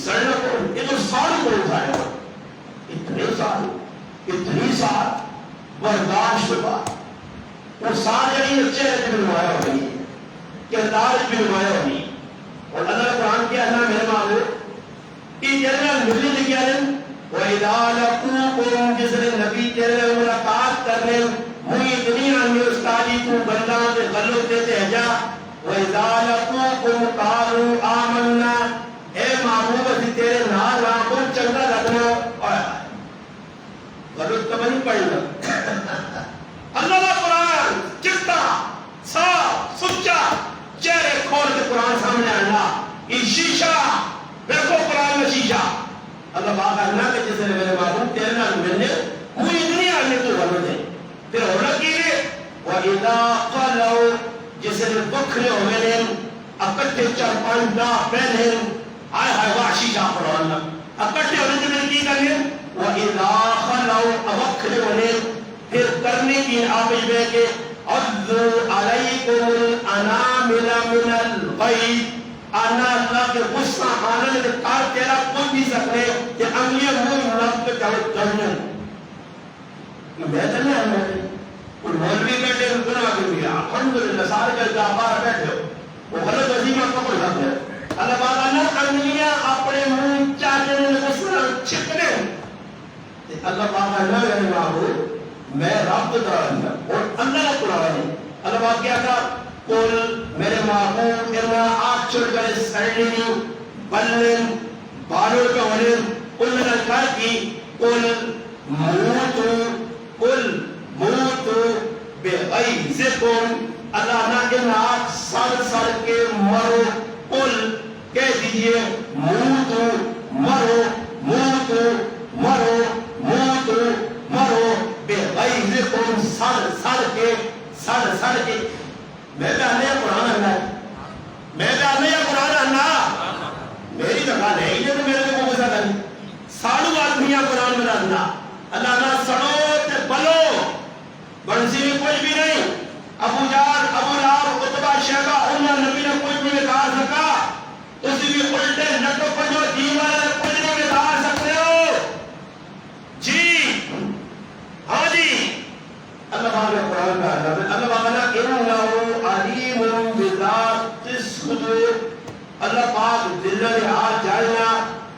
سڑنے کو یہ تو سال کو اٹھائے گا اتنی سال برداشت بات اور سارے چہرے بھی نمایاں ہوئی کردار بھی نمایاں ہوئی اور اللہ قرآن کے اللہ میرے محبوب یہ جنرل ملی لکھیا ہے وَإِذَا لَقُوكُمْ جس نے نبی تیرے ملاقات کرنے ہوئی دنیا میں استادی تو بندہ سے غلط دیتے ہیں جا وَإِذَا لَقُوكُمْ قَالُوا آمَنَّا اے محبوب اسی تیرے نال آنکھوں چنگا لگنا غلط تو نہیں پڑھنا اللہ کا قرآن چکتا صاف سچا چہرے کھول کے قرآن سامنے آنا یہ شیشہ دیکھو قرآن میں شیشہ اللہ پاک اللہ کے جیسے میرے محبوب تیرے نال ملنے ہوئی دنیا میں تو غلط ہے پھر ہونا کی لئے وَإِذَا قَلَوْا جیسے بکھرے ہوئے ہیں اکٹھے 4-5 دا پہنے آئے ہائے واہ شیشہ قرآن اکٹھے ہونے سے میں کی کرنے وَإِذَا خَلَوْا ابکھرے ہونے پھر کرنے کی آبش بے کے عَذُّوا عَلَيْكُمُ الْأَنَامِلَ مِنَ الْغَيْبِ آنا اللہ کے غصہ آنا نے کار تیرا کچھ بھی سکتے کہ انگلیاں منہ نفت پہ چاہت کرنے یہ بہتر نہیں ہمیں کوئی مولوی بیٹھے رکنا آگے بھی الحمدللہ سارے جل جابار بیٹھے ہو وہ غلط عظیمہ کا کوئی سکتے ہیں اللہ بابا نے انگلیاں اپنے منہ چاہتے ہیں غصہ چھکنے اللہ بابا نے میرے محبوب میں رب درانا اور اللہ قرآن ہے اللہ بابا کیا تھا قل میرے محبوب ارنا آگ چھوڑ کر سرنی بلن بالوں پہ ہونے قل میں نے کہا کہ قل موتو بغیظکم اللہ نہ ان آپ سر سر کے مرو قل کہہ دیجئے موتو مرو موتو مرو موتو مرو بغیظکم سر سر کے میں بیانے یا قرآن اللہ میں بیانے یا قرآن اللہ میری جگہ نہیں جو میرے کو غصہ کرنی ساڑھو آدمیاں قرآن میں اللہ نہ سڑو تے بلو بنسی میں کچھ بھی نہیں ابو جان ابو لہب عتبہ شیبہ انہاں نبی نے کچھ بھی بگاڑ سکا اسی بھی الٹے نٹو پنجو دیوار نے کچھ نہیں بگاڑ سکتے ہو جی ہاں جی اللہ پاک نے قرآن میں اللہ پاک نے انہو علیم بذات الصدور اللہ پاک دل میں ہاتھ جائنا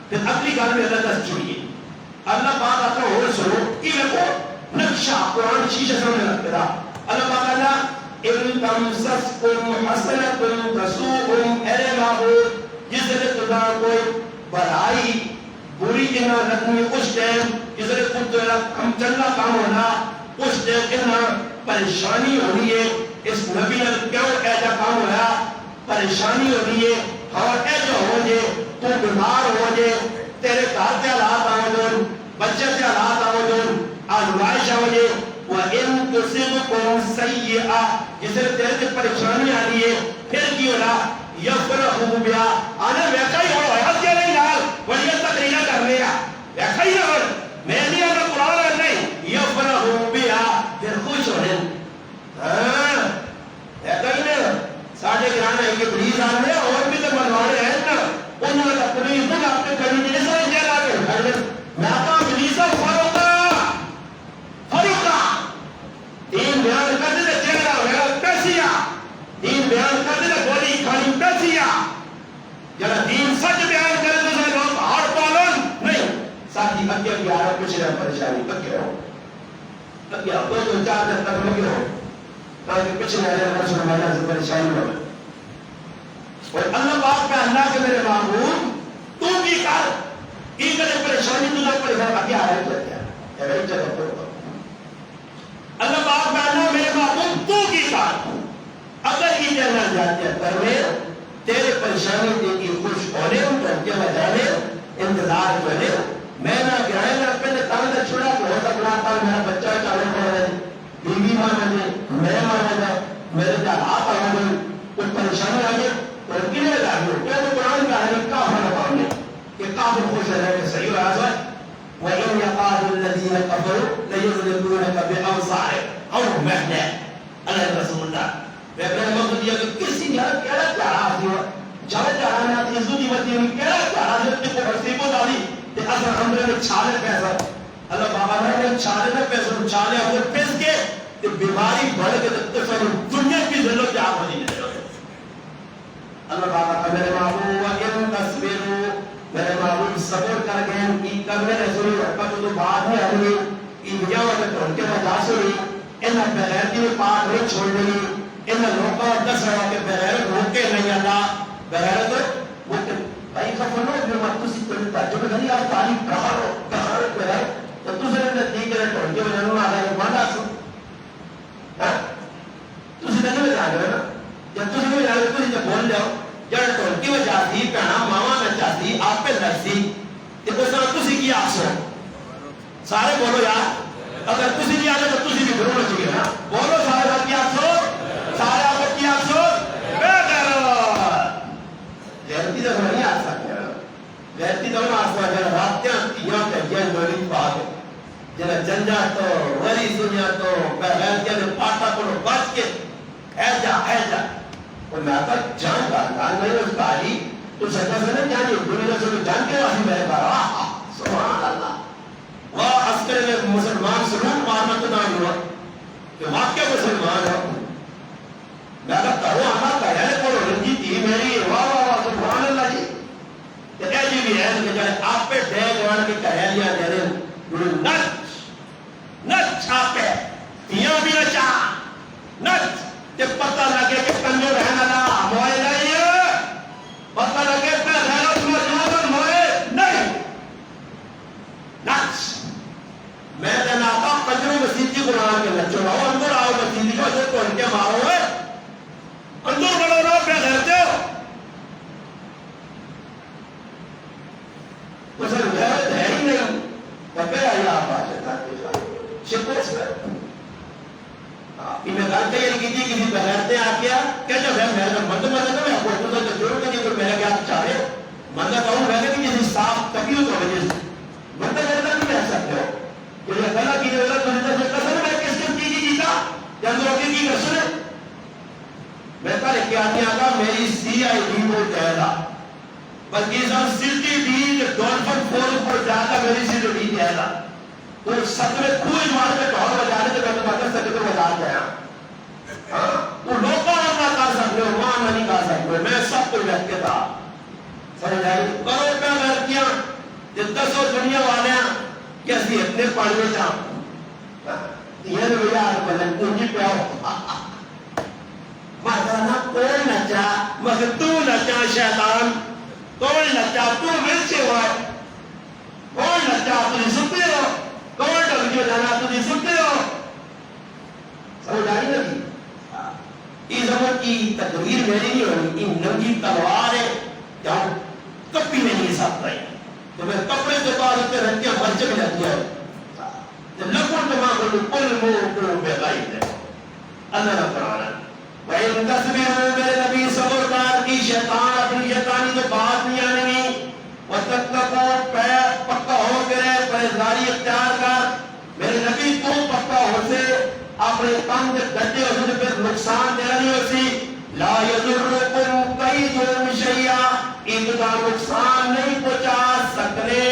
پھر اگلی گل میں اللہ دست چھوڑیے اللہ پاک آپ کو اور سنو یہ دیکھو نقشہ قرآن شیشہ سامنے رکھ رہا اللہ پاک نے ان تمسسکم حسنۃ تسوءکم اے معبود جس نے تمہارا کوئی بڑائی بری انہا رکھنی اس ٹائم جس نے خود کم چلنا کام ہونا اس ٹائم انہا پریشانی ہونی ہے اس نبی نے کیوں ایجا کام ہویا پریشانی ہونی ہے اور ایجا ہو جے تو بیمار ہو جے تیرے گھر سے حالات آؤ جون بچے سے حالات آؤ جون آزمائش ہو جے وَإِن تُصِبْكُمْ سَيِّئَةٌ جس نے تیرے سے پریشانی آنی ہے پھر کی ہونا یفرحوا بها آنے ویکا ہی ہو حیات کیا نہیں نال ولی تقریر کر لیا ویکا ہی ہو میں نہیں آتا قرآن ہے نہیں یفرحوا بها پھر خوش ہو رہے ہاں ویکا ہی نہیں ساڑھے گرانا ہے کہ پلیز آنے اور بھی تو منوانے ہیں نا انہوں نے پلیز نے اپنے کلی میں سارے جیل آگے میں آتا ہوں پلیزا فاروقہ دین بیان کر دے چہرہ میرا پیسیا دین بیان کر دے گولی کھانی پیسیا جب دین سچ بیان کرے تو سارے لوگ ہار پالن نہیں ساتھی اگیا بھی آرہ کچھ نہ پریشانی اگیا ہو اگیا ہو تو چار دن تک لگے ہو تاکہ کچھ نہ رہے رسول اللہ سے پریشانی ہو اور اللہ پاک کا اللہ کے میرے معبود تو بھی کر کی کرے پریشانی تو نہ پریشانی اگیا آرہ کیا کیا اے بھائی جگہ پر اللہ پاک کا اللہ میرے معبود تو کی کر اگر یہ جانا جاتے ہیں پر میں تیرے پریشانی دیکھی خوش ہونے کر کے بجانے انتظار کرنے میں نہ گرائے نہ اپنے کامدہ چھوڑا کہ ہو سکنا تھا میرا بچہ چالے پڑ رہے بیوی مانا دے میں مانا دے میرے جہات آنے دے کچھ پریشانی آگے تو کنے لگے کیا تو قرآن کا ہے کافر نبانے کہ کافر خوش رہے کہ صحیح ہو آسوائے وَإِنْ يَقَادُ الَّذِينَ كَفَرُوا لَيُغْلِبُونَكَ بِأَوْصَارِهِمْ اور محنت اللہ رسول اللہ ویبرہ مقصد یہ کہ کسی یار کیڑا چارہ آتی ہو جب چارہ میں آتی عزو دی بچی ہوئی کیڑا چارہ جب تے کو بستی کو داری تے اصلا ہمرے میں چھالے پیسا اللہ بابا نے چھالے میں پیسا چھالے ہمیں پیس کے تے بیماری بڑھ کے تفر دنیا کی ذلت جا ہو نہیں دے اللہ بابا کا میرے معبود وَإِن تَصْبِرُوا میرے معبود صبر کر گئے کی کرنے رسولی رکھت تو بعد میں آئے کی دنیا وقت تو ان کے وجہ سے انہا بغیرتی میں پاک نہیں چھوڑ دیں انہا لوگا دس رہا کہ بغیرت روکے نہیں اللہ بغیرت روکے بھائی خفنو جو مطلسی کرتا جو کہ نہیں آپ تعلیم کہار پہ رہے تو تُسے نے دیکھ رہے تو ان کے وجہ میں آگا یہ مانا سو تُسے نہیں میں جانے نا جب تُسے میں جانے تُسے جب بول جاؤ جب تو ان کی وجہ تھی پہنا ماما میں چاہتی آپ پہ لرسی تو اس طرح تُسی کی آپ سو سارے بولو یار اگر تُسی نہیں آنے تو تُسی بھی گھروں چکے نا بولو سارے آپ کی آپ سو سارے آپ کی آپ سو بہتر غیرتی تو نہیں آ سکتے غیرتی تو نہیں آ سکتے راتیاں تیاں کہیاں نوری بات ہے جنہ جنجا تو وری سنیا تو بغیرتیاں نے پاٹا کو بچ کے ایجا اور میں آتا جان کارکان میں اس کاری تو سجا سے نہیں جانی دنیا سے جان کے واسی میں کارا سبحان اللہ وہ عسکر میں مسلمان سلوک مارنا تو نہ ہوا کہ واقع مسلمان ہے میں کہتا ہوں ہمارا کہنے کو رنجی تھی میری واہ واہ واہ سبحان اللہ جی کہ اے جی بھی ہے کہ جائے آپ پہ دے جوان کی کہلیاں دے رہے نچ آپ پہ تیاں بھی نچا نچ کہ پتہ لگے کہ کنجو رہنا نا موئے نہیں ہے پتہ لگے کہ غیرت مجموعہ موئے نہیں نچ میں دینا آتا کنجو مسیح کی قرآن کے نچو رہا ہوں اندر آؤ مسیح کو جو تو ان کے مارو ہے شکوس کر میں غلطی یہ کی تھی کسی بغیرتے آ گیا کہتا ہے میرا مند مطلب میں آپ کو تو ضرور نہیں کوئی میرا کیا چاہ رہے مندہ کہوں میں نے کہ کسی صاف تقیوں کو وجہ سے مندہ کرتا نہیں رہ سکتے ہو کہ یہ غلط کی غلط مندہ سے قسم میں کس کس کی جیتا یا اندر کی رسول ہے میں کہا لے کے آتی آگا میری سی آئی ڈی کو کہہ بلکہ سب سلٹی ڈی ڈولفن فورس پر جاتا میری سی ڈی کہہ رہا تو سب میں کوئی مار میں ڈھول بجانے تو میں بتا سکتے تو بجا گیا وہ لوگوں نہ کہا سکتے ہو ماں نہیں کہا سکتے میں سب کو رکھ کے تھا سمجھ آئی کرو پہ لڑکیاں جتنا سو دنیا والے ہیں کہ اسی اتنے پڑھنے جاؤں یہ تو بھیا بلن کنجی پہ آؤ مہدانا کون نچا مگر تو نچا شیطان کون نچا تو ملچے ہوئے کون نچا تجھے سکتے ہو کون ڈلگیو جانا تجھے سکتے ہو سمجھ آئی نہیں اس عمر کی تقریر میری نہیں ہونی ان ننگی تلوار ہے جہاں کپی میں نہیں سکتا ہے تو میں کپڑے سے پاس ہوتے رہتے ہیں مرچے میں لگتے ہیں لکھن تمام کو کل موکر بے غائب ہے اللہ رب العالمین وَإِن تَصْبِرُوا میرے نبی صبر کار کی شیطان اپنی شیطانی تو بات نہیں آنے گی وَتَتَّقُوا پکا ہو کرے پرہیزگاری اختیار کر میرے نبی تو پکا ہو سے اپنے کام کے ڈٹے ہو سے پھر نقصان دینا نہیں ہو سی لا يَذُرُّكُمْ كَيْدُهُمْ شَيْئًا انتہا نقصان نہیں پہنچا سکنے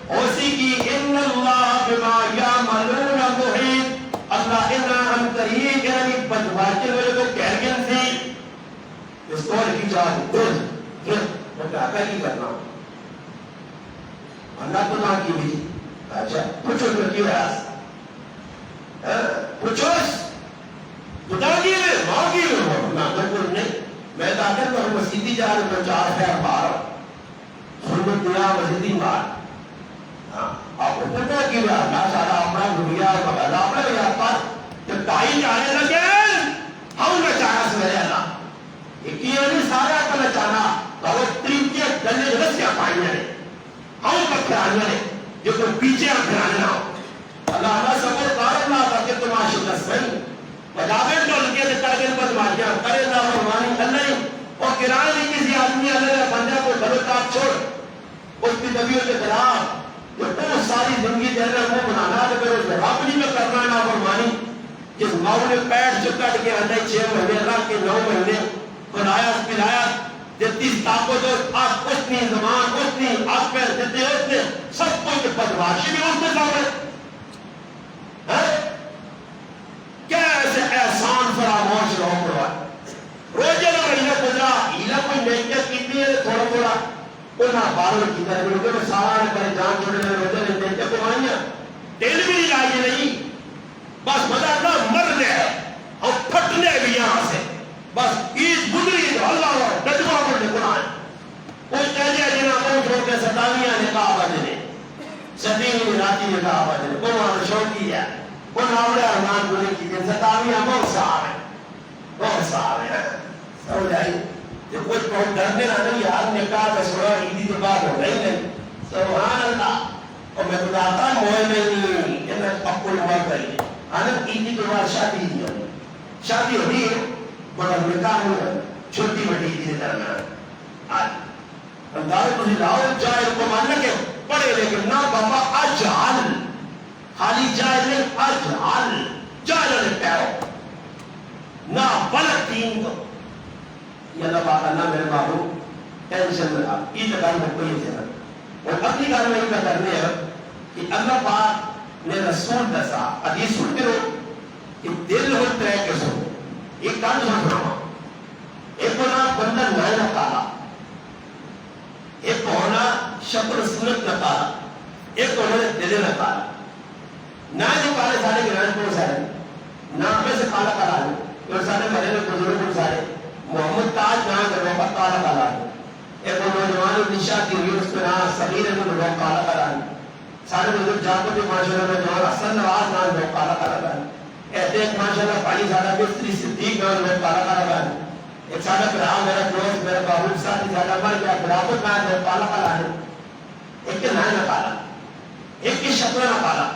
ہو سی کی ان اللہ بما یعملون محیط اللہ انہا ہم قریب یعنی بدواچے والے کو کہرگن تھی اس کو لکھی چاہتے میں کہا کی کرنا ہوں اللہ تو نہ کی بھی اچھا پوچھو تو کیوں ہے پوچھو خدا کی ہے ماں کی ہے نہ بالکل نہیں میں داخل میں مسیدی جا رہے میں 4 خیر بار سنت دیا مسیدی بار آپ کو پتہ کی ہے اللہ سارا اپنا دنیا مغلا اپنا یاد پر جب تائی جانے لگے ہم نچانا سمجھے اللہ ایک یہ نہیں سارا کا نچانا تو وہ تریجیہ دلے رسیاں پائیں گے ہم کا پھرانے لے جو کوئی پیچھے ہم پھرانے نہ ہو اللہ اللہ سبر کار اللہ تاکہ تماشی نسل مجابر جو لگے دے کرگن پر ماریاں کرے اللہ فرمانی اللہ اور کرائے نہیں کسی آدمی اللہ بندہ کو دلوتاب چھوڑ اس کی نبیوں کے خلاف جو بہت ساری زندگی دے رہے وہ بنانا تو پھر اس اپنی میں کرنا نہ فرمانی جس ماؤ نے پیٹ چکٹ کے اندر 6 مہینے رکھ کے 9 مہینے بنایا پلایا جتنی طاقت آپ اتنی زمان اتنی آپ پہ جتنے اتنے سب کچھ بدماشی بھی اس میں سامنے کیا ایسے احسان فراموش رہو پڑھوا روزے نہ مہینہ گزرا ہیلا کوئی نیکیت کتنی ہے تھوڑا تھوڑا نہ باروں کی طرح لوگوں میں سارا نے پہلے جان چھوڑے نے روزے نے نیکیت کمائیاں دل بھی نہیں لائیے نہیں بس مزہ نہ مرنے ہے اور پھٹنے بھی یہاں سے بس عید گزری اللہ ڈجمہ پڑھنے قرآن کوئی کہہ دیا جنہاں کو چھوڑ کے ستاویاں نکاح بجنے ستیویں راتی نکاح بجنے کو وہاں شوقی ہے وہ ناوڑے ارمان گنے کی دن ستاویاں بہت صاحب ہیں سمجھ آئی جو کچھ بہت ڈرنے نہ نہیں یار نکاح کا سوڑا عیدی کے بعد ہو گئی نہیں سبحان اللہ اور میں تو آتا موئے نہیں کہ میں پکو نوال کری آنے عیدی کے بعد شادی ہی ہوئی شادی ہوئی ہے مگر نکاح ہوئی چھوٹی بڑی عیدی کے درمیان آج اندار تجھے لاؤ جائے کو ماننے کے پڑے لیکن نہ بابا اجعل خالی جائے نہیں اجعل جائے لے پیرو نہ بلد دین کو یہ اللہ پاک اللہ میرے بابو ٹینشن میں تھا یہ تکار میں کوئی سے اور اپنی کار میں یہ کرنے ہے کہ اللہ پاک نے رسول دسا حدیث سنتے ہو کہ دل ہو ترے کے سو ایک کام سن رہا ایک ہونا بندر نائے نہ کالا ایک ہونا شکر سنت نہ کالا ایک ہونا دل نہ کالا نائے جو کالے سارے گرائن کو سارے نام میں سے کالا کالا ہے اور سارے مرے میں بزرگ کو سارے محمد تاج نام کر رہا کالا کالا ہے ایک نوجوان نشا کی ہوئی اس پہ نام صغیر ہے وہ کالا کالا ہے سارے بزرگ جاتے تھے ماشاءاللہ میں جوان حسن نواز نام ہے کالا کالا ہے کہتے ہیں ماشاءاللہ بھائی سارا بستری صدیق نام ہے کالا کالا ہے ایک سارا برام میرا دوست میرا بابو ساتھی سارا مر گیا برابر نام ہے کالا کالا ہے ایک کے نام ہے کالا ایک کی شکل نہ کالا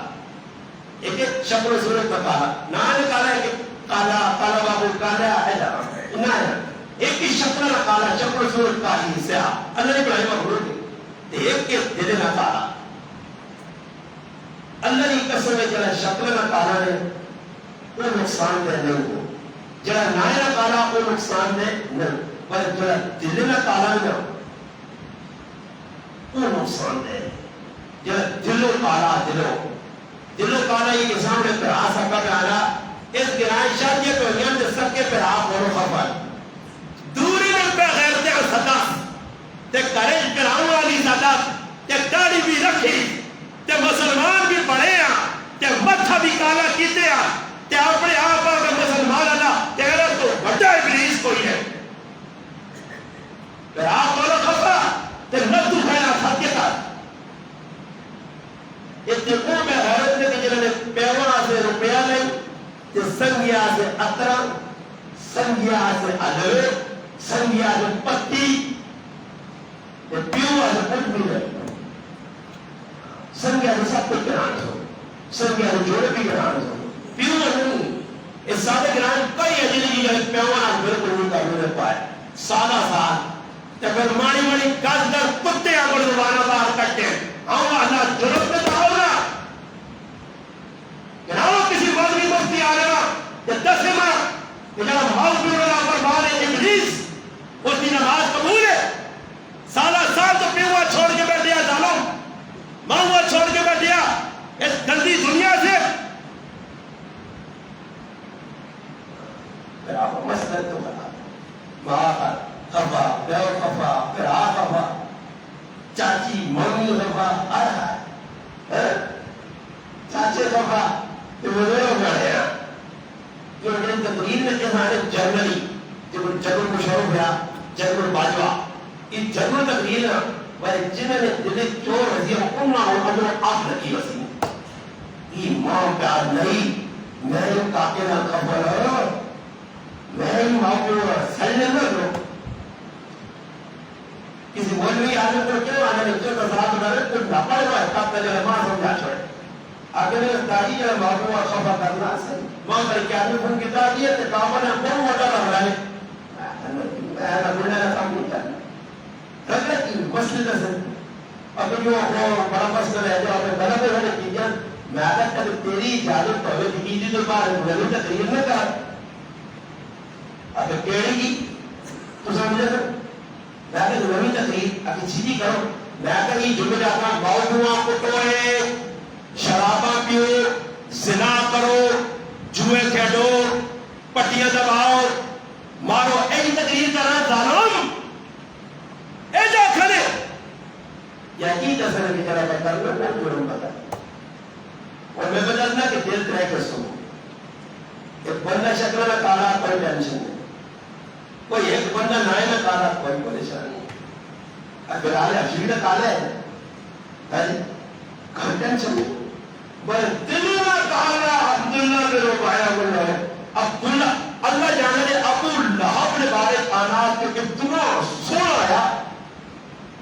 شکل و صورت میں کالا نہ نکالا ہے کہ کالا کالا بابو کالا ہے نہ ایک کی شکل نہ کالا شکل و صورت کالی سیاہ اللہ نے بڑھائی مخلوق ایک کے دل نہ کالا اللہ کی قسم ہے جڑا شکل نہ کالا ہے وہ نقصان دہ نہیں ہو جڑا نہ کالا وہ نقصان دہ نہیں پر جڑا دل نہ کالا ہے وہ نقصان دہ جڑا دلو کالا دلو کالا یہ انسان نے پھر آ سکا پہ آنا اس گرائن شادی پہ ہوئی ہم سب کے پھر آپ اور خفر دوری میں پہ غیرتے ہیں صداق تے کریں کراؤں والی صداق تے داڑھی بھی رکھی تے مسلمان بھی پڑھے ہیں تے متھا بھی کالا کیتے ہیں تے اپنے آپ آگے مسلمان اللہ تے اگر تو بڑا ابلیس کوئی ہے پھر آپ اور خفر تے ندو خیلہ خط کے ساتھ اتقو میں غیرت نے کہ جنہوں نے پیوہ سے روپیہ نہیں کہ سنگیا سے اطرا سنگیا سے علوے سنگیا سے پتی پیوہ سے کچھ بھی نہیں سنگیا سے سب کچھ گران ہو سنگیا سے جوڑے بھی گران ہو پیوہ نہیں اس سادہ گران کئی اجلی کی جنہوں پیوہ آج بالکل نہیں کرنے پائے سادہ ساتھ جب مانی مانی گز در کتے آگر زبانہ باہر کرتے ہیں اللہ جرم میں تو ہوگا جنہوں کسی مذہبی مفتی آلما یا دسمہ کہ جنہوں محاوض بھی اللہ فرمان ابلیس اس کی نماز قبول ہے سالہ سال تو پیوہ چھوڑ کے بیٹھیا ظالم ماہوہ چھوڑ کے بیٹھیا اس گندی دنیا سے پھر آپ مسئلہ تو بتا ماں خفا پیو خفا پھر آ خفا چاچی ممی خفا آ رہا ہے چاچے خفا کہ وہ لوگ گھڑے ہیں جو انہیں تقریر میں کہانے جرمنی جب جنرل مشہور ہوا جنرل باجوہ اس جنرل تقریر ہے وہ جنہوں نے دلی چور وزیر انہا اور انہوں آپ لکی وسیم یہ ماں پیار نہیں میں یہ کاکینا خبر ہے میں یہ ماں کو سلنے میں دو کسی مولوی آنے پر کیوں آنے لکھتے تو ساتھ میں تو نہ پڑے گا تب تک جنہوں ماں سمجھا چھوڑے اگر داڑی جنہوں ماں کو خفا کرنا صحیح ماں پر کیا بھی فون کی داڑی ہے تو کامن ہے بہت موٹا لگ رہا ہے میں نے بڑھنے کا کام نہیں کرنا رکھنے کی مسئلہ سے اب جو بڑا مسئلہ ہے جو آپ نے بڑا پہ ہونے کی جان میں آگا کہ تیری اجازت تو ہوئے تھی جی تو بار مولوی تقریر نہ کر اگر کیڑی کی تو سمجھے سر میں آگا مولوی تقریر اگر چیزی کرو میں آگا یہ جمعہ جاتا باؤں آپ کو ٹوئے شرابہ پیو زنا کرو جوئے کھیڑو پٹیاں دباؤ مارو ایک تقریر کرنا ظالم اے جا کھلے یا کی تصرف کی طرح بتا رہا ہے وہ جرم بتا اور میں بتانا کہ دل ترے کر سنو ایک بندہ شکل میں کالا کوئی ٹینشن نہیں کوئی ایک بندہ نائے میں کالا کوئی پریشان نہیں اگر آلے افشیدہ کالا ہے کھا ٹینشن نہیں بل دلنا کالا عبداللہ کے روپایا بلہ ہے عبداللہ اللہ جانے دے ابو لہب نے بارے آنات کے اتنا سونا آیا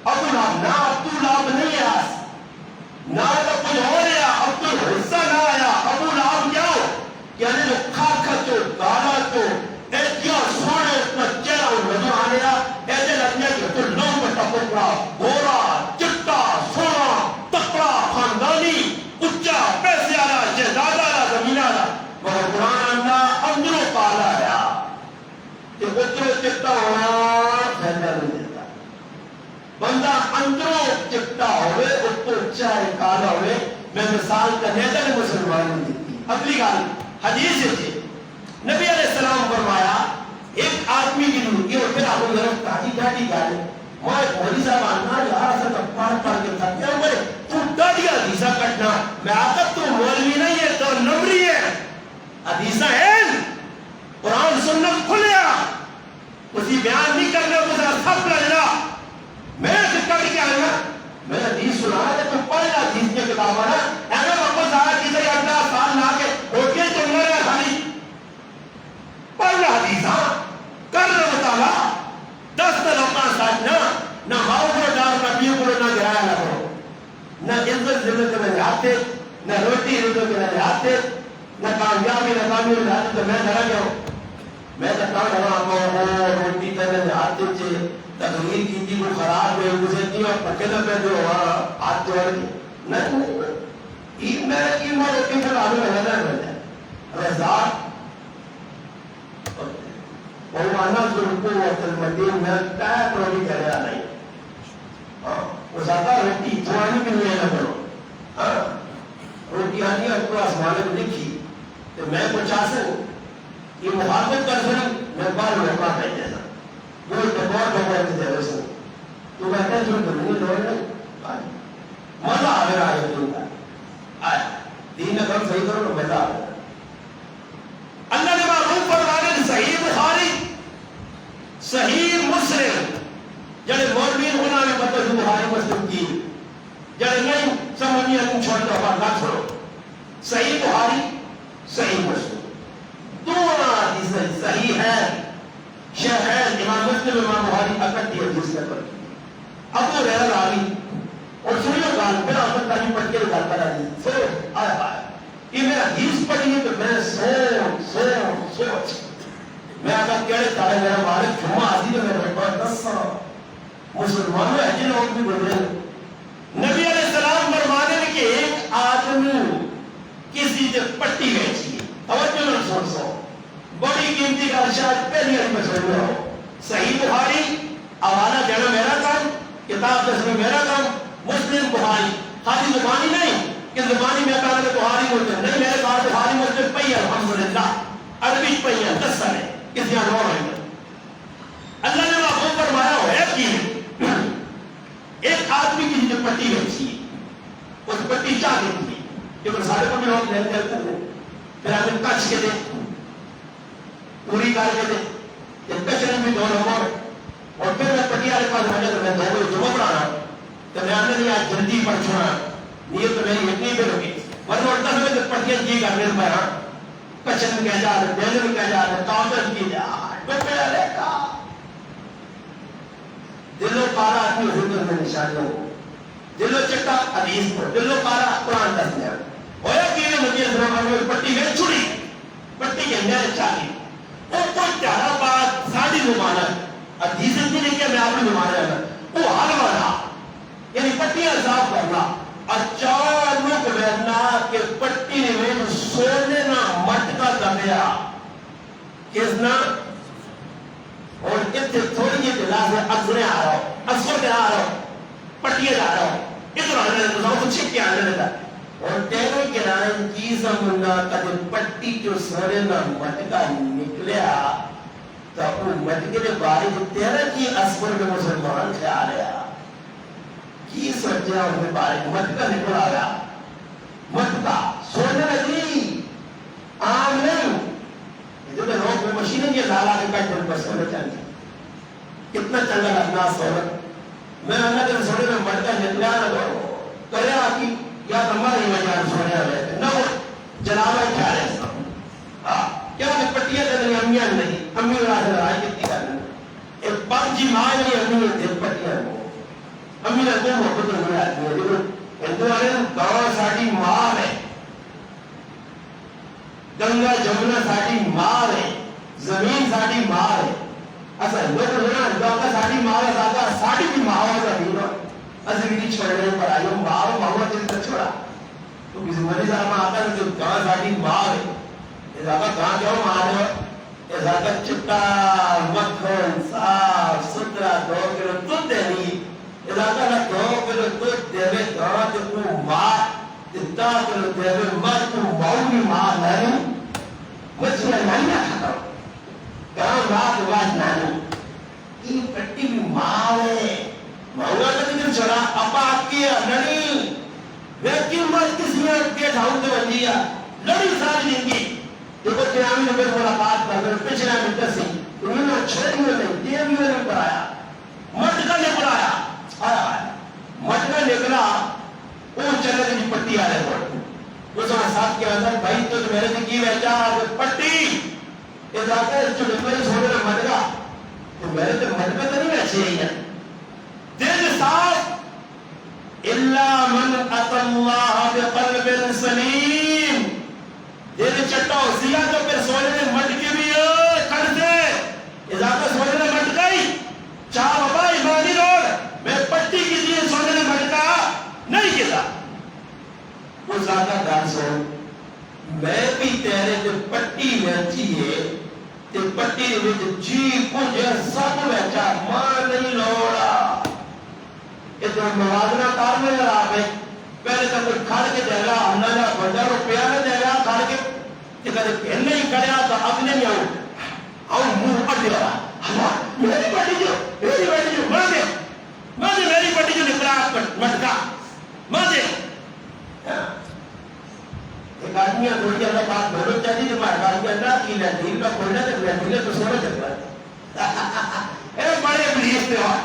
ابو لہب نہ عبداللہ لہب نہیں آیا نہ تو کچھ ہو رہا عبداللہ حصہ نہ آیا ابو لہب کیا ہو یعنی جو کھا چو گالا چو ایتیا سونے اتنا چہرہ ہو رجوع آنے رہا ایسے لگنے کہ تو لوگ میں تپکڑا گورا چٹا سونا تکڑا خاندانی اچھا پیسے آلا جہداد آلا زمین آلا مگر قرآن اللہ اندروں پالا ہے کہ اتروں چکتا ہونا پھیلنا نہیں دیتا بندہ اندروں چکتا ہوئے اتروں چاہے کالا ہوئے میں مثال کا نیدر مسلمان نہیں دیتی اگلی گال حدیث ہے نبی علیہ السلام فرمایا ایک آدمی کی دور یہ پھر آپ کو کاٹی کاٹی گالے میں بھولی صاحب آنا یہاں سے تب پڑھ کے تھا کیا ہوئے تو ڈاڑیا حدیثہ کٹنا میں آتا تو مولوی نہیں ہے تو نمبری ہے حدیثہ ہے قرآن سنت کھلیا اسی بیان نہیں کرنے کو ذرا سب لگنا میں سے کٹ کے آئے میں حدیث سنا ہے تو پڑھنا حدیث کے کتاب ہے اگر واپس آیا کسی اگلا سال لا کے روٹیاں چلنا رہا خالی پڑھنا حدیثہ کرنا مطالعہ 10 لوگاں ساتھنا نہ ماؤ کو ڈال نہ پیو کو نہ گرایا نہ کرو نہ عزت ذلت میں آتے نہ روٹی رزق میں آتے نہ کامیابی نہ کامیابی نہ تو میں ڈرا گیا ہوں میں تو کہاں ڈرا ہوں روٹی تیرے ہاتھ سے تقریر کی تھی وہ خراب ہوئی مجھے تھی اور پکے نہ پہ جو ہاتھ جو نہیں میں ایمان روٹی پر آگے رہنا ہے رضا وَمَعْنَا ذُلْقُوَّةِ الْمَدِينَ میں کہا پروی کہہ رہا نہیں وہ زیادہ روٹی جوانی بھی نہیں ہے نہ روٹی آنی ہے تو آسمانے میں لکھی تو میں کچھ آسن یہ محافظ کر سن میں بار موقع پہ جیسا وہ دبار موقع پہ جیسا سن تو کہتے ہیں جو دنیا لوگ نہیں مزہ آ رہا ہے دن کا آیا دین اگر صحیح کرو تو مزہ آ رہا ہے اللہ نے معروف فرمانے صحیح بخاری صحیح مسلم جڑے مولوین ہونا میں مطلب بخاری مسلم کی جڑے نہیں سمجھنی ہے چھوڑ دو بات نہ چھوڑو صحیح بخاری صحیح مسلم دونوں حدیث صحیح ہے شہر امام مسلم امام بخاری اکٹھی حدیث سے پر ابو ہریرہ راوی اور سنیو گال پھر آپ تاکہ پڑھ کے گال پر حدیث سو آیا یہ میرا حدیث پڑھی ہے تو میں سوچ میں اگر کہڑے تارے میرا مالک جمعہ آدھی تو میرے پاس 10 سال مسلمانوں ہے جن لوگ بھی بڑھ رہے نبی علیہ السلام فرمانے کہ ایک آدمی کسی سے پٹی بیچی توجہ نہ سوچو بڑی قیمتی کا شاید پہلی ہم میں سن رہا ہو صحیح بخاری حوالہ دینا میرا کام کتاب دسنا میرا کام مسلم بخاری خالی زبانی نہیں کہ زبانی میں کہا کہ بخاری مسلم نہیں میرے کہا بخاری مسلم پہی ہے الحمدللہ عربی پہی ہے 10 سال ہے کس یہاں نور ہے اللہ نے محفوظ فرمایا ہو ہے کہ ایک آدمی کی جو پٹی بیچی اس پٹی چاہ دیتی کہ سارے کو بھی لوگ لین کرتے ہیں پھر آدمی کچھ کے دے پوری کر کے دے کچھ بھی دو نمبر اور پھر میں پٹی والے پاس بھاجا تو میں دو بجے جمعہ پڑھانا تو میں آنے نہیں آج جلدی پڑھ چھوڑا نیت تو میری اتنی پہ ہوگی ورنہ اٹھتا سمجھے تو پٹیاں جی کرنے پر ہاں کچن کہہ جا رہے بیلن کہہ جا رہے کاؤنٹر کی جا ڈوپے علیہ کا دلو پارا آدمی حضور میں نشانیوں ہو دلو چکا حدیث پر دلو پارا قرآن دس لیا ہویا کہ نبی اسلام میں پٹی میں چھڑی پٹی کے میرے چاہی وہ کوئی تیارا بات ساڑھی زمانہ حدیث کی نہیں کہ میں آپ نے زمانہ ہے وہ حال والا یعنی پٹیاں صاف کرنا اچانک رہنا کہ پٹی میں سونے نہ مٹکا دبیا کسنا اور کتنے تھوڑی جی دلا سے اصلے آ رہا ہو اصل کے آ رہا ہو پٹیے جا رہا ہو ادھر آنے لگا تو سب چھک کے آنے لگا اور تیرے کنارے چیزا منگا کدھے پٹی جو سونے نہ مٹکا نکلیا تو وہ مٹکے نے باری جو تیرے کی اصفر میں مسلمان خیال ہے کی سوچیا انہیں بارے مٹکا نکل آیا مٹکا سونے لگی عام نہیں جو کہ لوگ وہ مشینیں یہ لالا کے کٹ دن پر سونے چاہیے کتنا چنگا لگنا سونے میں اللہ کے سونے میں مٹکا نکلا نہ دو کرے آکی یا تمہاری وجہ سونے آئے نہ وہ جنابہ خیال ہے کیا کہ پٹیاں دے امیاں نہیں امی راہ لڑائی کتنی کرنے ایک پانچی ماں نہیں امی دے پٹیاں ہو امی نے دو محبت ہوئے آدمی ہے لیکن ہندو آنے گاؤں ساڑی ماں ہے گنگا جمنا ساڑی ماں ہے زمین ساڑی ماں ہے ایسا لوگ ہونا گاؤں ساڑی ماں ہے ساڑی بھی ماں ہے زمین ایسے بھی چھوڑنے پر آئیوں ماں ماں جن کا چھوڑا تو کسی مریض آما آتا ہے کہ گاؤں ساڑی ماں ہے اس آقا گاؤں کیوں ماں ہے اس آقا چکا مکھن صاف سترہ دو کلو تم دینی علاقہ نہ کہو کہ تو دیوے گانا تے کو ماں دتا کہ دیوے ماں کو باؤنی ماں نہیں مجھے نہیں کھاتا گانا ماں دواج نہیں یہ پٹی بھی ماں ہے ماں کا دن چڑھا اپا کیا نہیں لیکن مجھ کسی میں کے ڈھاؤں دے بندیا لڑی ساری زندگی دیکھو چنامی نے میرے ملاقات کر میرے پچھنا ملتا سی انہوں نے چھوڑی میں نہیں دیویوں نے پڑھایا مٹکا نے پڑھایا مٹکا نکلا وہ چلے کی پٹی آ رہے پڑھ اس نے ساتھ کیا تھا بھائی تو میرے سے کی بیچا پٹی یہ جاتا ہے جو نکلے چھوڑے میں مٹکا تو میرے سے مٹکا تو نہیں بیچے ہی دل صاف الا من اتى الله بقلب سليم دل چٹا ہو سیا تو پھر سونے میں مٹکی بھی کر دے اضافہ سونے میں مٹ گئی چاہ بابا ایمانی روڈ میں پٹی کی لیے سونے میں مٹکا نہیں کیا وہ زیادہ ڈانس ہو میں بھی تیرے جو پٹی ویچی ہے تے پٹی وچ جی کچھ سب ویچا ماں نہیں لوڑا یہ تو موازنہ کار میں آ گئے پہلے تو کوئی کھڑ کے دے گا اللہ کا بڑا روپیہ نہ دے گا کھڑ کے کہ اگر پہلے ہی کریا تو اب نہیں آؤ منہ اڑ گیا میری پٹی جو ماں دے میری پٹی جو نکلا مٹکا ماں دے ایک آدمی تھوڑی اللہ بات بھولو چاہتی تو مار آدمی اللہ کی لہدین کا کھولنا تو لہدین تو سونا چلتا ہے اے بڑے ابلیس پہ ہوا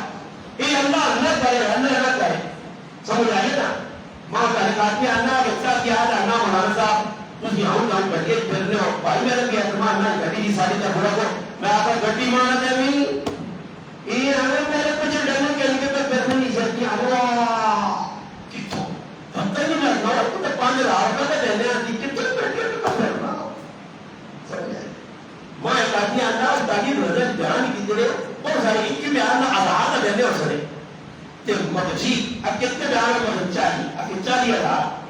یہ اللہ اللہ کرے اللہ کرے سمجھ آئے نا ماں کا ایک آدمی اللہ بچہ کیا تھا اللہ مولانا صاحب تجھے آؤں جاؤں گھٹے پھرنے ہو بھائی میرا کیا تمہارا اللہ گھٹی کی ساری طرح بڑا کو میں آپ کا گھٹی مانا دے بھی یہ ہمیں میرے کچھ ڈرنے کے لیے پہ پھرنے نہیں سکتی اللہ کتوں ہم تو نہیں لگنا ہو تو 5,000 روپے کا دینے آتی کتوں بیٹھے تو کم کرنا ہو سمجھ آئے ماں ایک آدمی اللہ تاکہ رضا جان کی طرح بہت سارے ایک میں آنا آدھار کا دینے ہو سکے کہ مجھے اب کتنے بیان میں مجھے چاہیے اب 40,000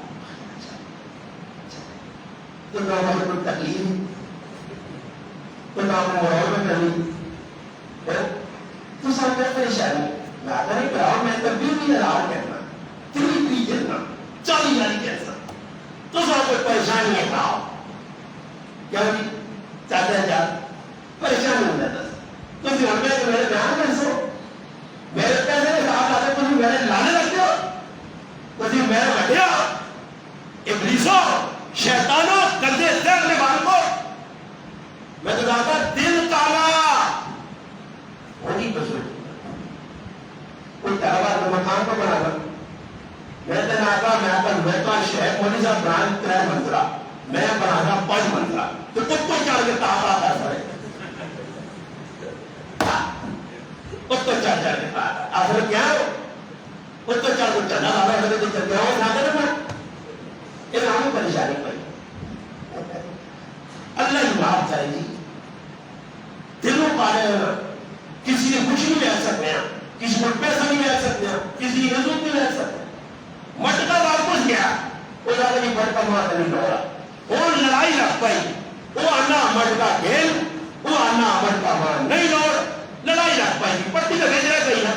تو نوہ میں کوئی تکلیف تو نوہ میں میں کرنی تو سب کا پریشانی میں آتا نہیں کراؤ میں تبدیل نہیں حلال کرنا 3 جلنا 40,000 کیسا تو سب کوئی پریشانی ہے کراؤ کیا ہوگی چاہتے ہیں جات پریشانی ہو جاتا تو پھر ہم نے میرے بیان میں سو میرے پیسے نے کہا جاتے تم میرے لانے لگتے ہو تو پھر میرے بٹیا ابلیسو شیطانوں گندے دیر نے بار کو میں تو کہا دل کالا وہی بسو کوئی تہوار مکان کو بنا کر میں تو ناکا میں تو شہر مولی صاحب بران 3 منزلہ میں بنا 5 منزلہ تو تم کو چاہ کے تاپ آتا سارے اس کو چاہ کے تاپ آخر کیا ہو اس کو چاہ کے چلا آگا ہے تو چلتے ہوں نہ کرے میں یہ ہمیں پریشانی پڑی اللہ ہی معاف کرے گی دلوں پانے کسی نے کچھ نہیں لے سکتے ہیں کسی کو پیسہ نہیں لے سکتے ہیں کسی کی عزت نہیں لے سکتے مٹکا واپس گیا وہ زیادہ نہیں مٹکا مارتا نہیں لوڑا وہ لڑائی لگ پائی وہ آنا مٹکا گھیل وہ آنا مٹکا مار نہیں لوڑ لڑائی لگ پائی پٹی کا بھیج رہا گئی ہے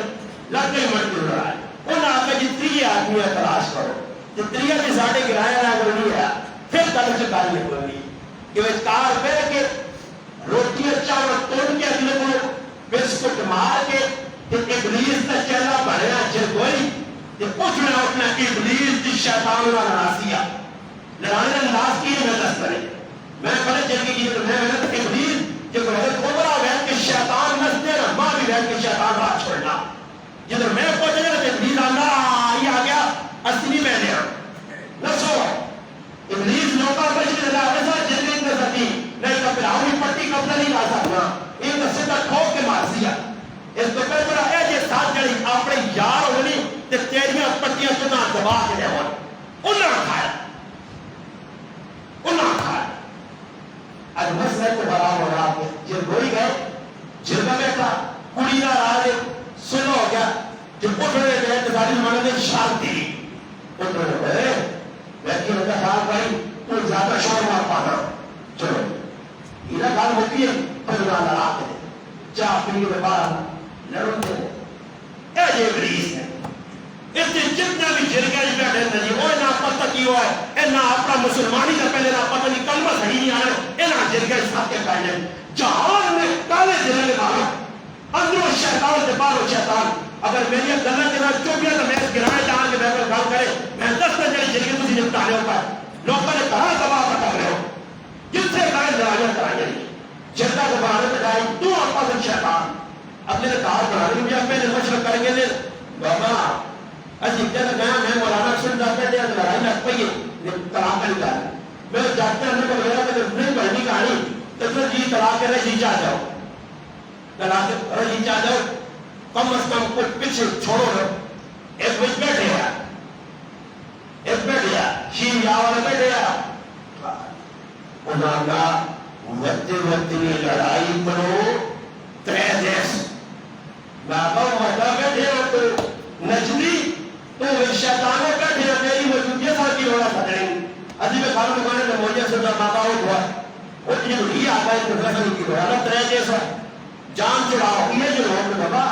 لگ گئی مٹکی لڑائی وہ نہ آتا جتنی آدمی ہے تلاش کرو جتنی کے ساڑھے گرائے نہ کرنی ہے پھر کل سے کاری کرنی کہ وہ کار پہ کہ روٹی اچھا اور توڑ کے اگلے کو بسکٹ مار کے ابلیس کا چہرہ بڑھیا جرگوئی کہ اٹھنا ابلیس دی شیطان کا نراسیہ لڑانے کا نراس کی ہے میں دست کرے میں بڑے جلگی کی تو میں محنت ابلیس کہ محنت اوبرا بیٹھ کے شیطان نستے نا ماں بھی بیٹھ کے شیطان راہ چھوڑنا جدھر میں پہنچے گا کہ ابلیس اللہ یہ آ گیا اصلی میں نے نسو ابلیس لوکا بچنے لگا ایسا جلگی نہ سکتی نہیں تو پھر آوری پٹی کپنا نہیں لا سکنا ایک سیدھا ٹھوک کے مار دیا اس تو پہلے بڑا ہے یہ ساتھ جڑی اپنے یار ہونی تے تیریاں پٹیاں چنا دبا کے دے ہون انہاں کھایا آج مسئلہ کو بڑا ہو رہا ہے جب گوئی گئے جرگا بیٹھا کڑی نہ رہا دے سنو ہو گیا جب اٹھ رہے گئے تو داری مانا دے شانتی اٹھ رہے گئے بیٹھی رہتا خیال بھائی تو زیادہ شور مار پانا چلو یہ گال ہوتی ہے پھر نہ لڑا کے چاہ پینے کے بعد لڑوں دے اے یہ ابلیس ہے اس نے جتنا بھی جرگا ہی بیٹھے نہیں وہ نہ پتہ کی ہوا ہے اے نہ اپنا مسلمانی کا پہلے نہ پتہ نہیں کلمہ صحیح نہیں آ رہا اے نہ جرگا ہی ساتھ کے پہلے جہان میں کالے جرگے مارا اندروں شیطان سے باہروں شیطان اگر میری گلہ کے بعد چوبیا تو میں گرائے جہاں کے بیٹھے گل کرے میں 10 جڑی جرگے تجھے نپٹانے ہوتا ہے لوگوں نے کہا دبا پٹک رہے ہو جس سے کہا لڑائیاں کرائیں جرگا کو بنانے پہ جائے تو آپ کا شیطان اپنے نے کہا بنانے میں بھی میں مشرق کریں گے بابا عجیب جگہ گیا میں مولانا سن جاتے تھے لڑائی لگ پئی ہے طلاق کا نکال میں جاتے ہیں کو میرا کہ نہیں پڑھنی کہانی تو پھر جی طلاق کر رہے جی چاہ جاؤ طلاق کر رہے جی چاہ جاؤ کم از کم کچھ پیچھے چھوڑو نا ایک بچ بیٹھے گا ایک بیٹھ گیا شیر یا والا بیٹھے گا وہ خدانا وطنی لڑائی کرو ترے دیس بابا وطا بیٹھے ہو تو نجلی تو شیطانوں بیٹھے ہو میری موجودیت ساتھ کی روڑا پتریں ادھی میں کھانا مکانے میں موجہ سے بابا ہو دعا وہ تجھے تو ہی آتا ہے تو فیصل کی روڑا ترے دیس ہے جان چڑھاؤ یہ جو لوگ میں بابا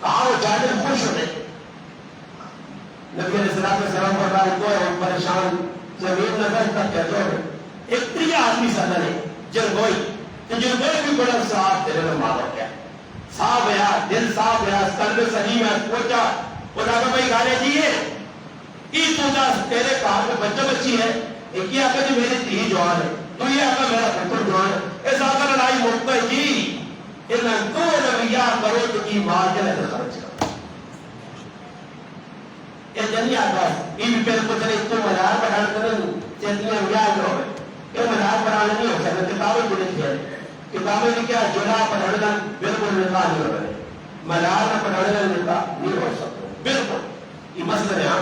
کہاں وہ جانے خوش ہوتے نبی علیہ السلام پر رہا ہوتا ہے اور پریشان زمین نظر تک کہتے ہو ایک تریہ آدمی سادہ نے جرگوئی کہ جرگوئی بھی بڑا صاحب تیرے میں مالا کیا صاحب ہے دل صاحب ہے قلب سلیم ہے پوچھا خدا کا بھائی گانے دیئے ای تو جا تیرے کار میں بچہ بچی ہے ایک یہ آقا جی میری تھی جوان ہے تو یہ آقا میرا پتر جوان ہے اس آقا لڑائی موقع جی انہاں دو نبیہ کرو تو کی مار جلے تو خرچ کر یہ جنی آتا ہے یہ بھی پہلے کچھ نہیں تو مدار بڑھان کریں چیتنیاں گیا جو ہے یہ مدار بڑھانا نہیں ہو سکتا کتابیں بھی نہیں کیا کتابیں بھی کیا جنا پڑھانا بالکل نکاح نہیں ہو رہے مدار پڑھانا نکاح نہیں ہو سکتا بالکل یہ مسئلہ ہے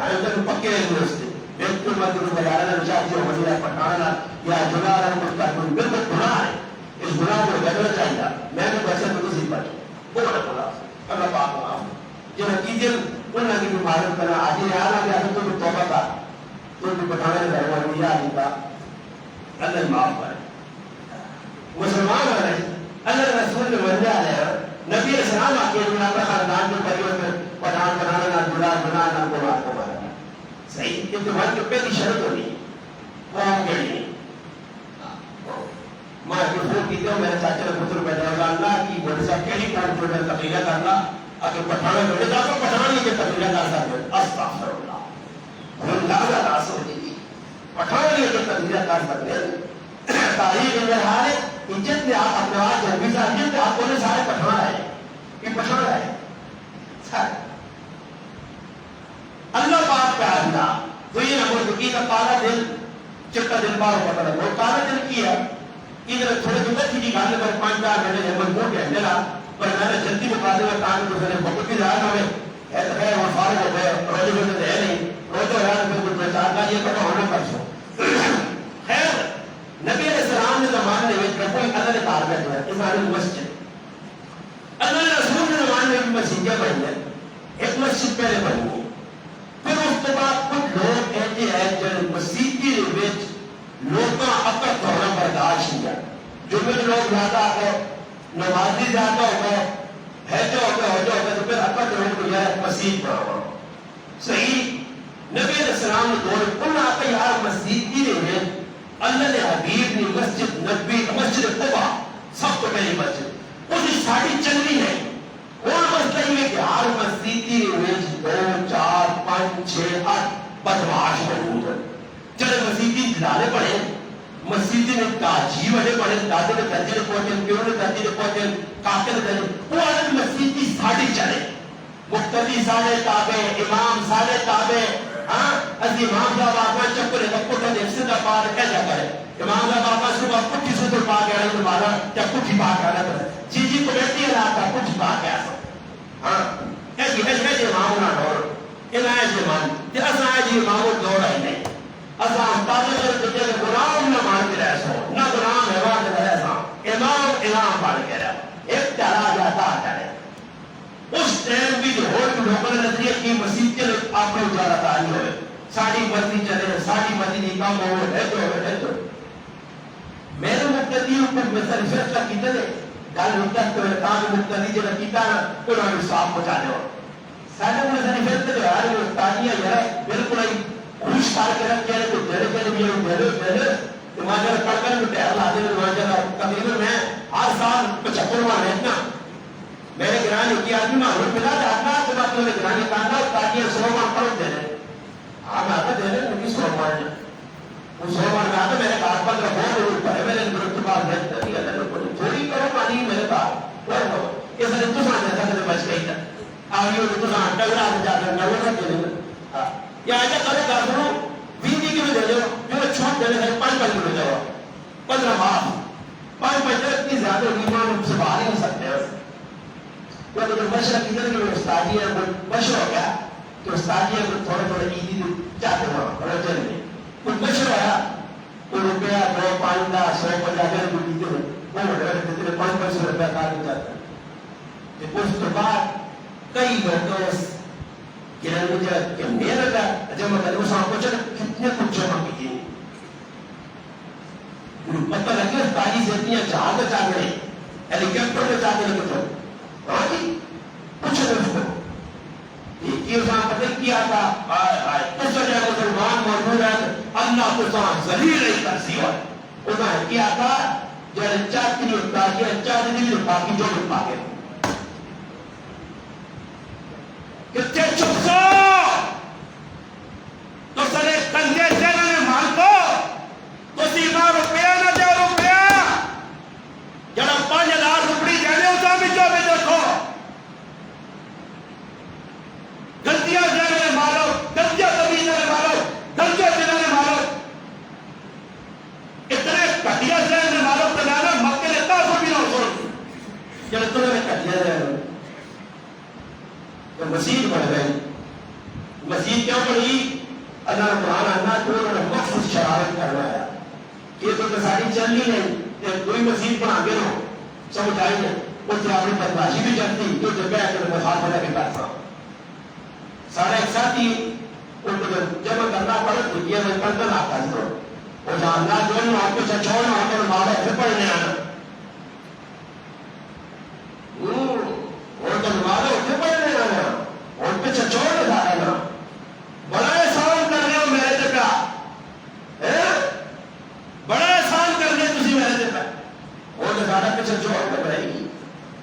آئے تک پکے یونیورسٹی بالکل مدر مدارنا چاہتی ہو مدینہ پڑھانا یا جنا رہا بالکل گناہ ہے اس گناہ کو بدلنا چاہیے میں نے بچے کو کسی پڑھ وہ بڑا بڑا اللہ پاک معاف جو نتیجے انہوں نے بھی معلوم کرنا آج یہ آنا کہ تو بھی توبہ کا تو بھی بٹھانے کا وہ نہیں آدھی کا اللہ معاف کرے مسلمان ہو رہے اللہ رسول نے منجا لے نبی السلام آکے انہوں نے خاندان کے پریور میں پڑھان پڑھانا نہ جڑا جنا نہ قرآن کو مارا صحیح کہ تمہاری جو پہلی شرط ہونی وہ ہم کے لیے میں جو کی دوں میرے چاچے نے پتر پیدا ہوگا اللہ کی بڑی سا کیلی کام جو میں تقریرہ کرنا اگر پٹھانا بڑے جا تو پٹھانا یہ تقریرہ کر سکتے ہیں استغفر اللہ اندازہ راسو جی پٹھانا یہ تقریرہ کر سکتے ہیں تاریخ اندر ہارے عجت نے آپ اپنے آج جنبی سے عجت آپ کو نے سارے پٹھانا ہے یہ پٹھانا ہے سارے اللہ پاک کا اللہ تو یہ نمبر دکی کا کالا دل چکا دل بار پتہ ہے وہ کالا دل کیا ادھر تھوڑے دن کی گانے پر 5-4 گھنٹے جب مجبور کے اندر پر میں نے جلدی مقابلے میں کام کو میں بہت بھی رہا ہمیں ایسا ہے وہ فارغ ہو گئے روزے میں ہے نہیں روزہ ہے پھر کچھ پہچان کا یہ پتہ ہونا پڑسو خیر نبی علیہ السلام نے زمانے میں کوئی اللہ نے کار کر دیا امام مسجد اللہ نے رسول نے زمانے میں مسجدیں بنی ہے ایک مسجد پہلے بنی ہے پھر اس کے بعد کچھ لوگ ایسے ہیں جو مسجد کی وچ لوگاں اکثر ہونا برداشت نہیں ہے جو بھی لوگ زیادہ آ گئے نمازی زیادہ ہو گئے ہے جو ہو گئے تو پھر اکثر لوگ کو یہ مسجد پڑھا ہوا صحیح نبی علیہ السلام نے دور کل آقا یار مسجد کی نہیں ہے اللہ نے حبیب نے مسجد نبی مسجد قبا سب کو پہلی مسجد اس ساڑھی چلنی ہے اور مسئلہ یہ کہ ہر مسجد کی نہیں 2 4 5 6 8 بدماش موجود ہے چلے مسجدی دلانے پڑے مسجدی نے تاجی وجہ پڑے دادے نے درجے نے پہنچے پیروں نے درجے نے پہنچے کاکے نے درجے وہ آدھے مسجدی ساڑھی چلے مقتدی ساڑھے تابے امام ساڑھے تابے از امام صاحب آقا چکرے کا پٹھا دیکھ سدھا پار کیسا کرے امام صاحب آقا صبح پٹھی سدھر پا گیا ہے تمہارا یا پٹھی پا گیا ہے جی جی کو بیٹھی ہے لاتا پٹھی پا گیا ہے ایسی امام نہ ڈور انہیں ایسی امام یہ اصلا ہے جی امام دوڑا ہی نہیں اسلام تاجر کے جگہ غلام نہ مان کے رہ سو نہ غلام حیوان نہ رہ سو امام بن کے رہ ایک چلا جاتا ہے اس ٹائم بھی جو ہوٹ لوگوں نے نظریہ کی مسجد کے لئے آپ نے اجارہ تاری ہوئے ساڑھی مرضی چلے ساڑھی مرضی نکام ہوئے ہے تو میرے مقتدی اوپر مثل ریسرچ کا کیتے دے گل ہوتا ہے تو کام مقتدی جو کیتا ہے انہوں نے صاحب پہنچانے ہو ساڑھے مثل ریسرچ جو ہے استادیاں یہ ہے بالکل ہی خوش کار کے رکھ جائے تو جڑے کے لیے جڑے ماجر کڑکن میں ٹہل آدھے میں ماجر تقریباً میں ہر سال 75 ماہ رہنا میرے گرانی کی آدمی معلوم ملا جاتا تو بات میرے گرانی کہا تاکہ 100 ماہ پڑھ دے رہے آپ آتا دے رہے لیکن 100 ماہ نے وہ 100 ماہ کہا تو میرے کار پر بہت ضرور پڑے میرے درست بات رہتا ہے اللہ نے بولی تھوڑی کرو پانی میرے پاس یہ سر انتظام جیسا کہ بچ گئی تھا آگے انتظام ٹگرا سے جا کر نوے رکھ دے یا ایسا کرو کہا سنو 20 کلو دے دو جو چھوٹ دے رہے 5 کلو دے دو 15 ماہ 5 اتنی زیادہ ایمان سے باہر نہیں سکتے ہیں وہ تو مشرق ادھر کی استادی ہے مشر ہو گیا کہ استادی ہے تھوڑے تھوڑے عیدی چاہتے ہو رجل میں کچھ مشر ہوا کوئی روپیہ 2 بیکار ہو جاتا ہے کہ اس کے بعد کئی لوگوں کہ میرا جمع کرنے اس آپ کو چلے کتنے کچھ جمع کیجیے مطلب لگے تاریخ سے اتنی جہاز چاہ رہے ہیلی کاپٹر میں چاہتے ہیں کچھ ہاں جی کچھ اس کو یہ اس نے پتہ کیا تھا اس وجہ مسلمان موجود ہے اللہ کو سان ذلیل نہیں کر سیوا اس نے کیا تھا جو چاہتی نہیں ہوتا کہ چاہتی نہیں باقی جو بھی پاگے کتنے چپ سو تو سرے کنجے جنہ نے مان کو تو سیما روپیہ نہ دے روپیہ جڑا 5,000 روپڑی دینے ہوتا بھی جو بھی دیکھو گلتیاں دینے مارو گلتیاں کبھی دینے مارو گلتیاں دینے مارو اتنے کٹیا دینے مارو تنانا مکے لیتا ہو بھی نہ ہو سو جڑا تنہیں کٹیا دینے تو مسیح بڑھ گئی مسیح کیوں بڑھی اللہ قرآن اللہ کو انہوں نے مخصوص شرارت کروایا کہ یہ تو کساری چل نہیں ہے کہ کوئی مسیح بنا کے رہو سمجھ آئی ہے اس سے اپنی بدماشی بھی چلتی جو جب بیٹھ کر میں ہاتھ بنا کے بیٹھتا ہوں سارے ایک ساتھی ان کو جمع کرنا پڑے تو یہ میں پڑھنا آتا ہے اور جہاں اللہ جو ہے آپ کو چھوڑنا ہوتا ہے مالا پھر پڑھنے آنا اور تو مالا پھر پڑھنے آنا اور پہ چھوڑ دے آنا بڑا احسان کر رہے ہو میرے سے پہ بڑا احسان کر رہے تسی میرے سے پہ اور تو زیادہ پیچھے چھوڑ کر رہے گی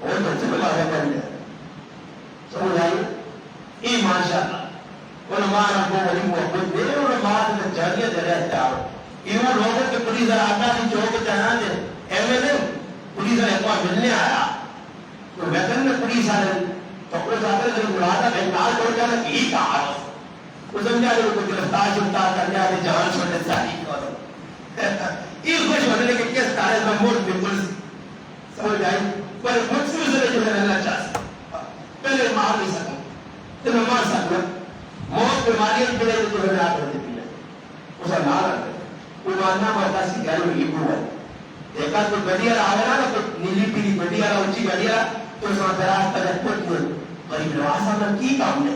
اور تو سے ملا پڑھ لیا سمجھ آئی یہ ماشاءاللہ علماء رب و علی محبت دے علماء نے جاریہ دے رہے ہیں ایوہ لوگوں کے پولیس آتا نہیں جو کہ چاہنا دے ایم ایل اے پولیس ایک بار ملنے آیا تو ویتن میں پولیس آ رہی تو اس آدھر سے ملاتا بہتار چھوڑ جانا کہ ہی کہا وہ سمجھا جو کو گرفتار چھوٹا کرنے آتے جہاں چھوٹے ساری کرو یہ خوش ہونے کہ کس طرح سے موت بالکل سمجھ آئی پر مقصود سے جو ہے اللہ چاہتا پہلے مار نہیں سکا تو میں مار سکتا موت بیماریاں پہلے جو ہے آپ ہوتی تھی اسے نہ رکھتے وہ ماننا مرتا سی گھر میں یہ ہے دیکھا تو گڑیا رہا ہے نا تو نیلی پیلی گڑیا رہا اونچی گڑیا تو اس میں فراز تک پٹ میں غریب نواز صاحب کی کام نے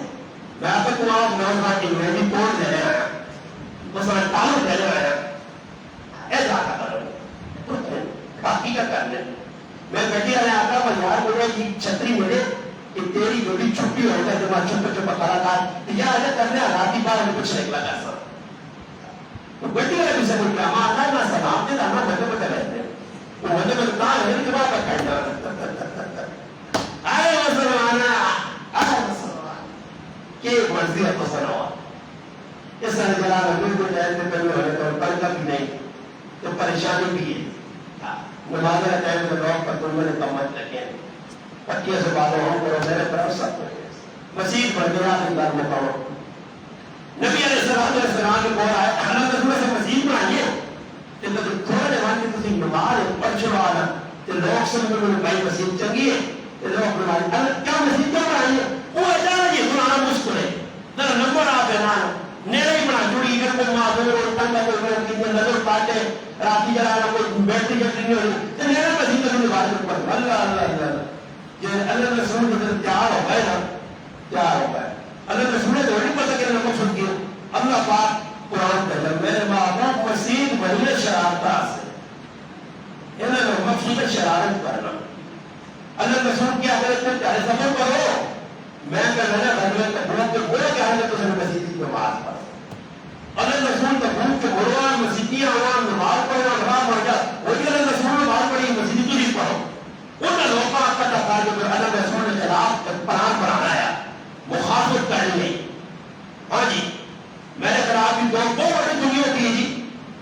میں آپ کو آپ نوزوان کی میں بھی توڑ دے رہے ہیں اس میں تعلق دے رہے ہیں ایسا کا کرو باقی کا کرنے میں گڑیا رہے آتا پر یار مجھے یہ چھتری ملے کہ تیری گڑی چھٹی ہو گیا جب چھپا چھپا کرا تھا یہ آجا کرنے آزادی بار میں کچھ نکلا جا سا تو گڑیا رہے بھی سے کوئی کام آتا ہے نا سلام دے دانا بھتے بھتے رہتے ہیں وہ بھتے بھتے کہاں ہے کہ بات کا کرنا آئے مسلمانا آئے مسلمان کہ مرضی ہے مسلمان اس طرح جلال امیر کو جائے میں پہلے ہوئے تو پڑھنا بھی نہیں تو پریشانی بھی ہے نماز رہتا ہے تو لوگ پر تم نے کمت لگے پکیہ سے باتوں ہوں کرو میرے طرف سب مسیح بڑھ گیا اندر میں پڑھو نبی علیہ السلام نے بولا ہے حضرت رسول سے مسیح بنائیے کہ تھوڑے جوان کی تسی نماز پڑھ چھوڑا نا کہ لوگ سمجھے میں بھائی مسیح چنگی ہے لوگ بنائیے کیا مسیح کیا بنائیے وہ اجانا یہ سنانا مشکل ہے نہ نمبر آپ ہے نا نیرے ہی بنا جوڑی اگر کوئی معذور اور تنگا کوئی مرد کی نظر پاتے راتی جلانا کوئی بیٹھتی جب نہیں ہوئی تو نیرے مسیح تک انہیں بات پڑھ اللہ اللہ اللہ یہ اللہ رسول کے دل تیار ہو گئے نا تیار ہو گئے اللہ رسول نے تو نہیں پتا کہ انہیں مقصد کیا اللہ پاک قرآن کہتا ہے میرے ماں باپ مسیح بنیے شرارتہ سے انہیں میں مقصود شرارت کرنا اللہ رسول کیا کرتے ہیں چاہے سفر کرو میں کہنا ہے گھر میں تبرک کے بڑے کہا ہے تو سن مسیحی کی نماز پڑھ اللہ رسول تبرک کے بڑے مسیحی آوان نماز پڑھنا نماز پڑھ جا وہی اللہ رسول نماز پڑھی مسیحی تو نہیں پڑھو ان لوگوں کا تقاضا جو اللہ رسول نے خلاف پران بنانا ہے مخاطب کرنے ہاں جی میرے خلاف بھی دو بڑی دنیا کی جی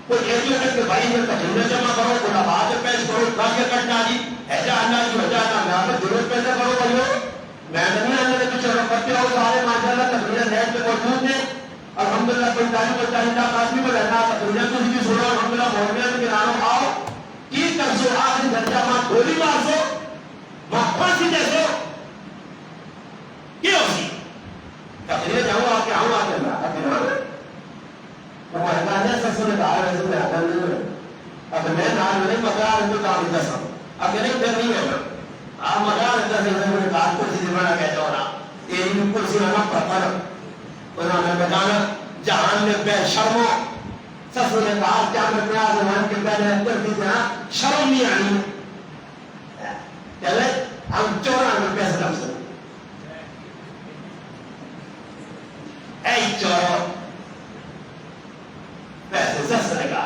کوئی ایسی ہوتا کہ بھائی میں تجربے جمع کرو کوئی نماز پیش کرو کاغذ کٹنا جی ایسا اللہ کی وجہ کا میں آپ ضرورت پیسہ کرو بھائیو میں نہیں اللہ کے پیچھے رکھتے ہو سارے ماشاءاللہ تقریر نیٹ پہ موجود ہیں الحمدللہ کوئی تعلیم و تعلیم آدمی میں رہنا تقریر تو بھی سنو الحمدللہ مولوی کے نام آؤ کی کر سو آخری درجہ ماں گولی مار سو ماں پھانسی دے سو کیا ہوتی تقریر جاؤں آ کے آؤں آ کے اللہ وہ مہنگانے سے سنے دار ویسے میں آتا نہیں ہے اب میں نام نہیں پکڑا ان کو کام دسا اب نہیں پھر نہیں ہے مکان کرنے سے کار کرسی سے بنا کہتا ہونا تیری کرسی ہونا پتھر انہوں نے بتانا جہان میں بے شرمو سسو نے کہا جہاں میں پیاز زمان کے پہلے کرتی تھے شرم نہیں آنی کہلے ہم 94 پیسے لگ سکتے اے چورو پیسے سس لگا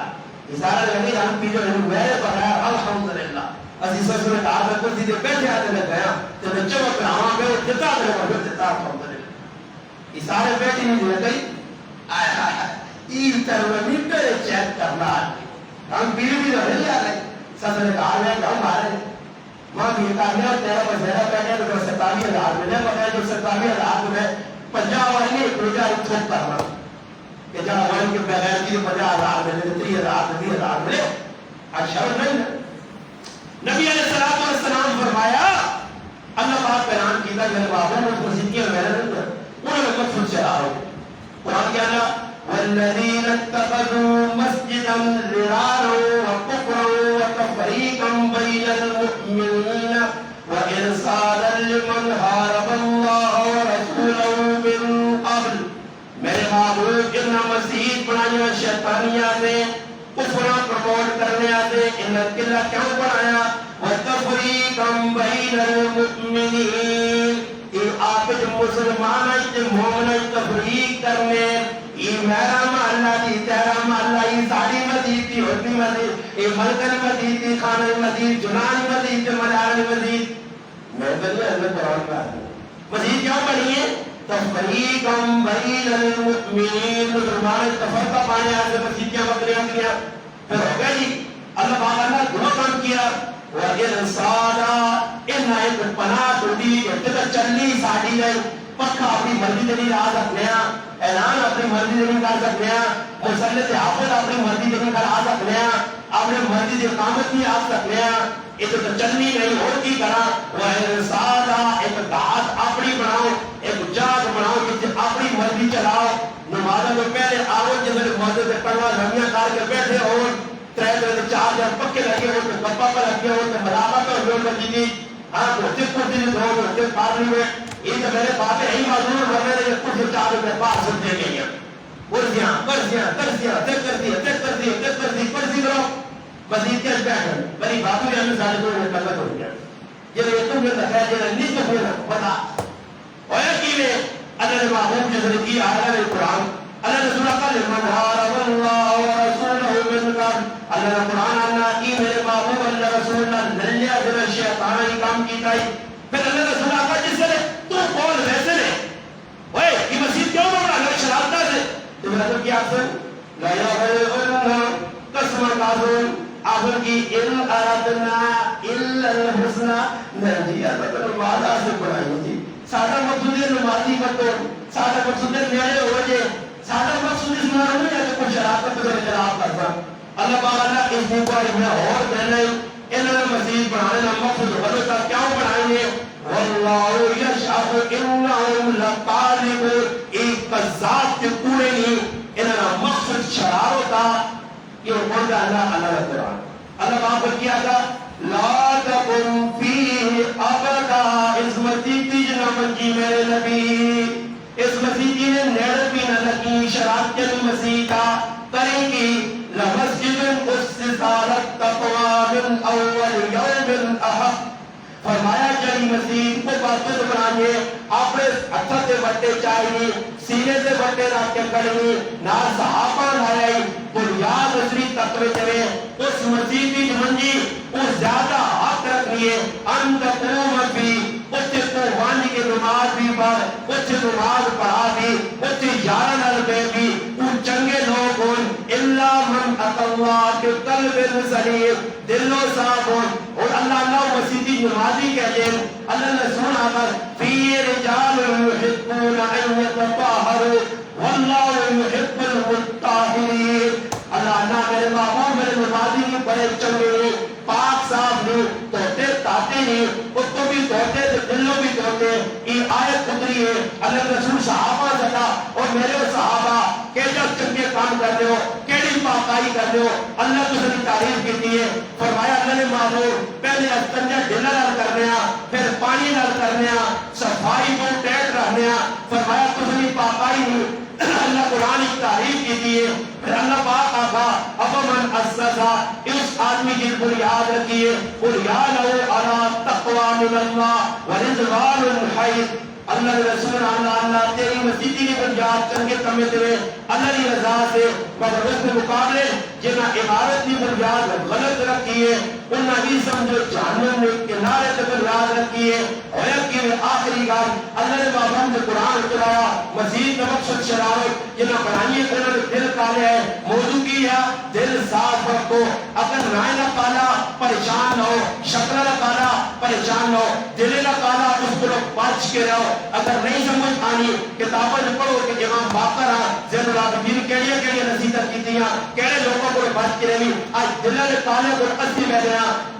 اشارہ لگی ہم پیجو نہیں میرے بغیر الحمدللہ اسی سس نے کہا میں کرسی سے بیٹھے آتے لگ گیا تو میں چمک رہا ہوں کہ وہ جتا دے اور پھر جتا الحمدللہ اشارے بیٹھی نہیں دے گئی آیا این ترونی پہ چیک کرنا ہم بیوی تو نہیں آ رہے سس نے کہا میں کہوں آ رہے ماں بھی کہا گیا تیرا بسیرہ بیٹھے تو 27,000 ملے بغیر جو 27,000 میں 50 والی ایک روزہ اتھوک کرنا کہ جہاں ہمارے کے بغیر کی 50,000 ملے 30,000 30,000 ملے اشار نہیں ہے نبی علیہ السلام فرمایا اللہ پاک بیان کیتا میرے بابا نے مسجدیاں میرے نہیں انہوں نے مقصود سے آ رہے قرآن کیا نا والذین اتخذوا مسجدا ضرارا وكفرا وتفریقا بین المؤمنین وارصادا لمن حارب اللہ ورسولہ من قبل میرے معبود انہا مسجد بنایا شیطانیہ سے کفرہ پروموٹ کرنے آتے انہا قلعہ کیوں بنایا وتفریقا بین المؤمنین آپ مسلمان آئیتے مومن آئیتے تفریق کرنے یہ میرا محلہ تھی تیرا محلہ یہ ساڑی مزید تھی ہوتی مزید یہ ملکن مزید تھی خانہ مزید جنان مزید تھی ملال مزید میں بلیہ اللہ قرآن کا مزید کیوں بنی ہے تفریقا بین المؤمنین مسلمان تفرقہ پانے آتے مسجد کیا بکریاں کیا پھر ہو گیا جی اللہ باقا نے دو کام کیا وَإِرْسَادًا انہا ایک پناہ چھوٹی اتنا چلنی ساڑھی گئی پکھا اپنی مرضی دنی رہا سکتے ہیں اعلان اپنی مرضی دنی کر سکتے ہیں مسلط حافظ اپنی مرضی دنی کر آ سکتے ہیں اپنے مرضی سے قامت نہیں آ سکتے ہیں اتنا چلنی نہیں ہو کی کرا وَإِرْسَادًا ایک دعات اپنی بناؤ ایک جاگ بناؤ کہ اپنی مرضی چلاؤ نمازہ میں پہلے آؤ جب مرضی سے پڑھوا رمیہ کار کے بیٹھے ہو ترے چار جب پکے لگے ہوتے گپا پر لگے ہوتے ملابہ پر ہوئے مسجدی ہاں کچھ کچھ دھو کچھ پارلیمنٹ یہ تو میرے باتیں یہی معذور ورنہ نے کچھ چار روپے پاس سنتے گئی ہیں ورزیاں کرزیاں تک کر دی پرسی کرو مزید کیا بیٹھن بری باتوں نے ہمیں سارے دور میں کلت ہو گیا یہ ایتوں میں دکھایا جائے نہیں تو پھر بتا ہویا کی میں اللہ نے محبوب جیسے کی آیا قرآن اللہ نے سنا کر لمن حارب اللہ ورسولہ من قبل اللہ نے قرآن اللہ کی میرے محبوب اللہ رسول اللہ نلیا پھر شیطانہ ہی کام کی تائی پھر اللہ نے سنا کر جس سے تو کون ویسے لے اوے یہ مسجد کیوں بڑھا اللہ شرابتہ سے تو میں نے کیا سن لا یغیرنا قسم قاسم آخر کی ان ارادنا الا الحسنہ نرجی اللہ وعدہ سے بڑھائی جی سادہ مقصود نمازی بطور سادہ مقصود نیارے ہو جے سادہ مقصود اس مارا نہیں ہے کچھ شرابت پر جلاب کرتا اللہ بالا اس دن کو میں اور کہنا ہے انہوں نے مزید بڑھانے نا مقصود غلطہ کیوں بڑھائیں گے واللہ یشعب انہم لقالب ایک قذاب کے پورے نہیں انہوں نے مقصود شرار ہوتا یہ کون کا اللہ قرآن اللہ وہاں پر کیا تھا لا تکن فیہ ابدا اس مسجد کی جنامت کی میرے نبی اس مسجد کی نے نیڑ بھی نہ لگی شراب کے مسجد کا کریں گی لمسجد اسسالت تقوی من اول یوم احق فرمایا جلی مسجد کو باتوں بنائیے آپ اچھا سے بٹے چاہیے سینے سے بٹے رکھ کے کرنی نہ صحابہ لائے بنیاد اسری تقوی کرے اس مسجد کی جمنجی اس زیادہ حق رکھنیے انت قوم بھی کچھ قربانی کے نماز بھی پڑھ کچھ نماز پڑھا بھی کچھ یارہ نلبے بھی ان چنگے لوگ ان اللہ من اتاللہ کے قلب سلیم دلوں صاف ہوں اور اللہ اللہ مسیدی نمازی کہتے ہیں اللہ نے سنا کر فی رجال یحبون ان یتطہروا واللہ یحب المطہرین اللہ اللہ میرے محبوب میرے نمازی کی بڑے چنگے پاک صاحب نے توتے تاتے ہیں اس کو بھی توتے دلوں بھی توتے یہ آیت اتری ہے اللہ رسول صحابہ زدہ اور میرے صحابہ کہ جب چنگے کام کر رہے ہو کیڑی پاکائی کر رہے ہو اللہ تو سنی تعریف کی ہے فرمایا اللہ نے معمول پہلے استنجا ڈھیلا نال کرنے پھر پانی نال کرنے صفائی کو ٹیٹ رہنے فرمایا تمہیں پاکائی نہیں اللہ قرآن کی تعریف کی دیئے پھر اللہ پاک آقا افمن اسسا اس آدمی کی بنیاد رکھیے بنیاد علی تقوی من اللہ ورضوان خیر اللہ رسول اللہ تیری مسجدی کی بنیاد چنگے کمے تیرے اللہ کی رضا سے مگر اس کے مقابلے جنہ عمارت کی بنیاد غلط رکھی ہے انہاں بھی سمجھو جہنم میں کنارے تک بنیاد رکھی ہے اور کہ آخری گال اللہ نے بابام سے قرآن اترایا مزید مقصد شرارت جنہ بنائیے انہوں نے دل کالے ہے موضوع کیا دل صاف رکھو اگر رائے نہ کالا پریشان ہو شکل نہ کالا پریشان ہو دل نہ کالا اس کو بچ کے رہو اگر نہیں سمجھ آنی کتابیں پڑھو کہ امام باقر زین العابدین کیڑی نصیحت کی دیا کیڑے لوگوں کو بچ کے رہی آج دل نے کالے کو اسی بیٹھے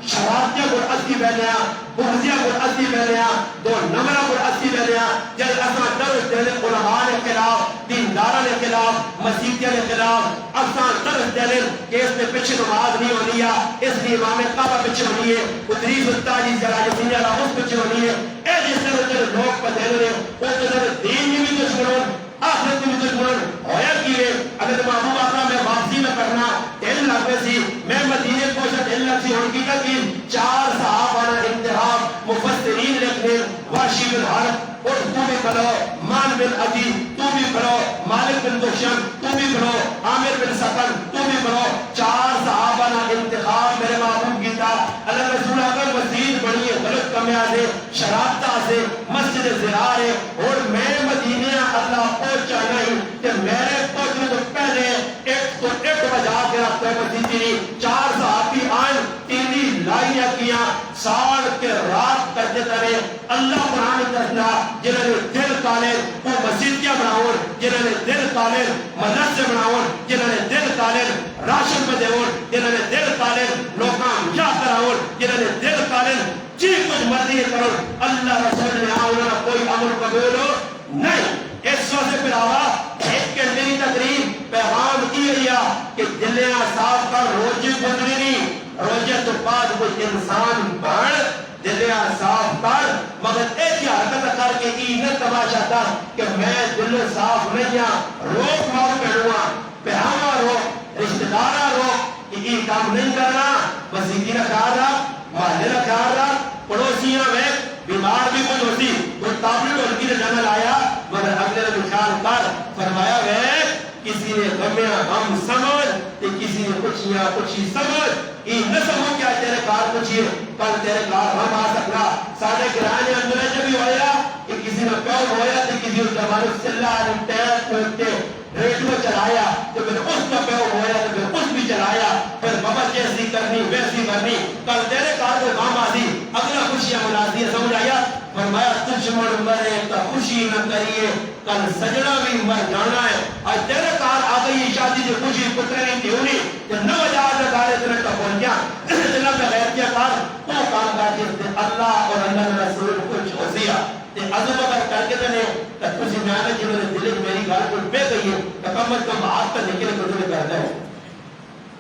شرابیاں کو اسی بیٹھے بغضیاں کو اسی بیٹھے دو نمرہ کو اسی بیٹھے جب اساں درس دے علماء کے خلاف دینداراں کے خلاف مسیحیوں کے خلاف اساں درس دے کہ اس میں پیچھے نماز نہیں ہونی ہے اس لیے امام کعبہ پیچھے ہونی ہے ادریس استادی ذرا یہ سنیا اس پیچھے ہونی ہے اے جس طرح کے لوگ پتہ لے وہ تو دین بھی دشمن آخرت بھی دشمن ہویا کیے اگر محبوب آقا میں واپسی میں کرنا دل لگے سی میں مدینے پہنچا دل لگ سی ان کی تقیم 4 صحابہ انتخاب مفسرین لکھنے واشی بن حرب اور تو بھی پڑھو مان بن عدی تو بھی پڑھو مالک بن دشم تو بھی پڑھو عامر بن سقر تو بھی پڑھو 4 صحابہ انتخاب میرے محبوب کی تھا اللہ رسول اگر مزید بڑی غلط کمیاں سے شرابتہ سے مسجد زرار ہے اور میں مدینے اللہ پہنچا نہیں کہ میرے پہنچنے تو پہلے ایک بجا کے رکھتے ہیں مسیدی 4 صحابی آئیں تیری لائیاں کیا سال کے رات کرتے ترے اللہ قرآن کرنا جنہوں نے دل کالے وہ مسیدیاں بناؤں جنہوں نے دل کالے مدرسے بناؤں جنہوں نے دل کالے راشن بدھاؤں جنہوں نے دل کالے لوکاں کیا کراؤں جنہوں نے دل کالے جی کچھ مرضی کرو اللہ رسول نے آؤں کوئی امر قبول ہو نہیں اس وجہ پھر آوا ایک کے میری تقریب پیغام کی رہا کہ دلیاں صاف کر روزے گزری نہیں روزے تو بعد کوئی انسان بڑھ دلیاں صاف کر مگر ایک ہی حرکت کر کے اینا تماشا تھا کہ میں دل صاف نہیں ہاں روک مار پہنوا پہاما رو رشتہ دارا رو کہ یہ کام نہیں کرنا مسیحی نہ کھا رہا محلے نہ کھا رہا پڑوسیاں میں بیمار بھی کچھ ہوتی وہ تابلٹ ان کی جنگل آیا مگر اگلے نے خیال کر فرمایا ہے کسی نے غمیاں غم سمجھ کہ کسی نے کچھ سمجھ یہ نہ سمجھ کیا تیرے کار کچھ کل تیرے کار ہم آ سکنا سارے گرانے اندر جب بھی ہویا کہ کسی نے پیو ہویا تو کسی نے زمانے صلی اللہ علیہ ٹیٹ پھرتے ریڈیو چلایا تو پھر اس کا پیو ہویا تو پھر اس بھی چلایا پھر بابا جیسی کرنی ویسی کرنی کل تیرے کار کو غم آدھی اگلا خوشیاں مناتی ہے سمجھ آیا فرمایا دشمن مرے تو خوشی نہ کریے کل سجنا بھی مر جانا ہے آج تیرے کار آ گئی شادی سے خوشی پترے نہیں تھی ہونی کہ نہ وجہ سے دارے تیرے کا پہنچ گیا جنہ پہ غیر کیا کار وہ کام کر جس سے اللہ اور اللہ رسول کچھ ہوسیا تے عظم اگر کر کے تنے کہ تجھے جانے جنہوں نے دل میری گال کو بے گئی ہے کہ کم از کم آپ کا نکلے کو تمہیں کرتا ہے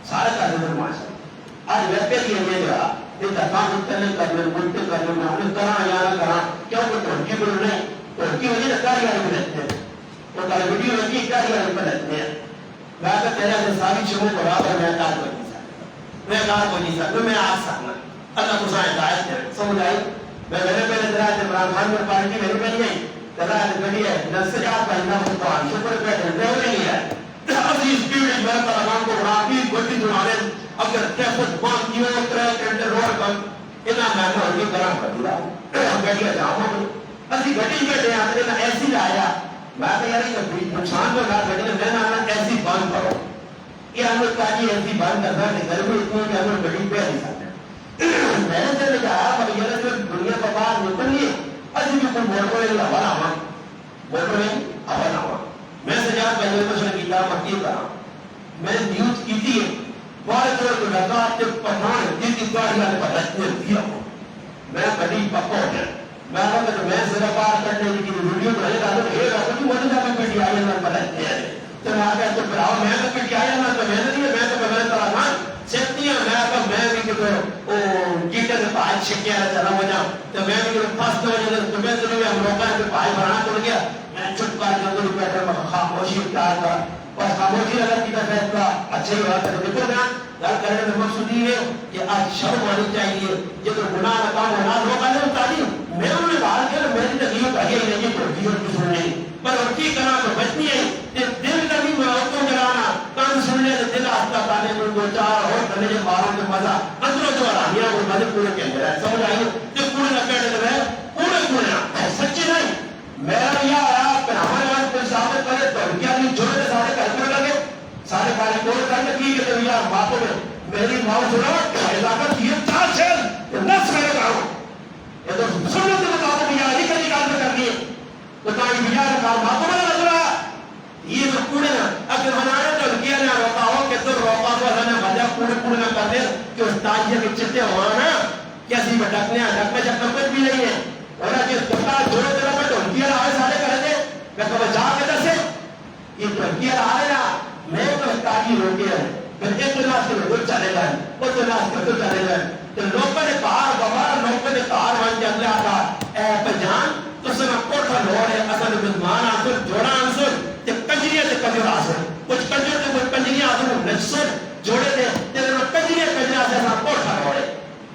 سارا کا دل ماشا آج ویپے لیے یہ رہا یہ دفعہ مطلع کرنے ملتے کرنے محمد کرا یا نہ کرا کیوں کوئی ترکی بلو نہیں ترکی وجہ سے کاری آئی بلتے ہیں وہ کل ویڈیو رکھی کاری آئی بلتے ہیں میں کہا تیرا سے ساری شمو برابر میں کار کو نہیں سکتا میں کار کو نہیں سکتا میں آج سکنا اللہ کو سائن دائت ہے سمجھ آئی میں میرے پہلے درائے عمران خان میں پارٹی میرے پہلے گئی درائے بڑی ہے نسجات پہننا مطبعان شکر پیٹھے ریولے نہیں ہے اب یہ سپیڈ میں پرگام کو راقی گوٹی دنانے اگر ٹریفک بان کیوں ٹریک انٹر روڈ کم انہا میں نے ہوگی کرام کر دیا گھٹیا جام ہو گئی اسی گھٹی بیٹھے ہیں اگر انہا ایسی لایا میں کہا یاری کہ نقصان میں کہا گھٹی میں نے آنا ایسی بان کرو یہ ہمیں کہا جی ایسی بان کرنا کہ گھر میں اتنی کہ ہمیں گھٹی پہ نہیں سکتے میں نے سے کہا پر یہ جو دنیا کا بات نکل لیے اسی بھی کوئی موٹو ہے ہوا نہ ہوا موٹو ہے ہوا نہ ہوا میں سجاد پہلے مشہر کی کام مکی کرا میں نیوز کی تھی بہت طور کو لگات جب پرمان جن کی گاڑی آنے پر رچنے دیا ہوں میں بڑی پکو ہے میں کہا کہ میں سرا پار کرنے کی ویڈیو بھرے گا تو یہ رہا کہ مجھے جب پڑی آئی اللہ پر رچنے ہیں تو میں آگا تو پھر آؤ میں تو پڑی آئی اللہ تو میں نہیں ہے میں تو بغیر طرح مان سیتیاں میں کہا میں بھی کہ او چھکیا ہے چلا ہو جا تو میں بھی پھنس ہو جائے تو میں ضرور ہم روکا ہے کہ بھائی بھرانا ٹوٹ گیا میں چپ کر کے اندر بیٹھا میں خاموشی اختیار کر بس خاموشی اگر کی فیصلہ اچھا ہی ہوا تو دیکھو نا گل کرنے میں مقصود یہ ہے کہ آج شرم آنی چاہیے یہ تو گناہ نہ کام ہونا روکا نہیں تعلیم میں انہوں نے کہا کہ میری تکلیف ہے ہی نہیں تو ویڈیو کی سن نہیں پر اور کی کرنا تو بچنی ہے کہ دل کا بھی موتوں جلانا کان سننے سے دل آتا تانے میں دو چار اور کرنے کے باروں کے مزہ اندروں جو آرامیا وہ مزے پورے کے اندر ہے سمجھ آئیے کہ پورے نہ کہنے دے پورے سچی نہیں میرا یہ آیا کہ ہمارے وہاں کوئی ثابت کرے تو کیا نہیں جوڑے سے سارے کر کر لگے سارے کارے کول کرنے کی کہ تو یار باتوں میں میری ماں سنا علاقت یہ چار شہر نفس میرے کہاں یہ تو سننے سے بتاؤ کہ یہ کلی کام میں کرنی ہے تو کہیں بیار کام باتوں میں لگ رہا یہ تو پورے نا اگر منانے تو کیا نہ روکا ہو کہ تو روکا تو اللہ نے بھجا پورے نہ کر دے کہ استاد یہ کہ چتے ہوا نا کیسی میں ڈکنے چکر کچھ بھی نہیں ہے اور کہ تتا جوڑے دے رہا تو کیا رہا ہے سارے کر دے میں کہا جا کے دسے یہ تو کیا رہا ہے نا میں تو استادی روکے ہیں پھر ایک ناس کے وہ چلے گئے وہ تو ناس کے تو چلے گئے تو لوگوں نے کہا بابا لوگوں نے کہا وہاں چل رہا تھا اے پجان تو سے میں کوٹھا لوڑ ہے اصل بدمان آنسر جوڑا آنسر تے کنجریہ تے کنجر آنسر کچھ کنجر تے کچھ کنجریہ آنسر نجسر جوڑے تے تیرے میں کنجریہ کنجر آنسر سا کوٹھا لوڑ ہے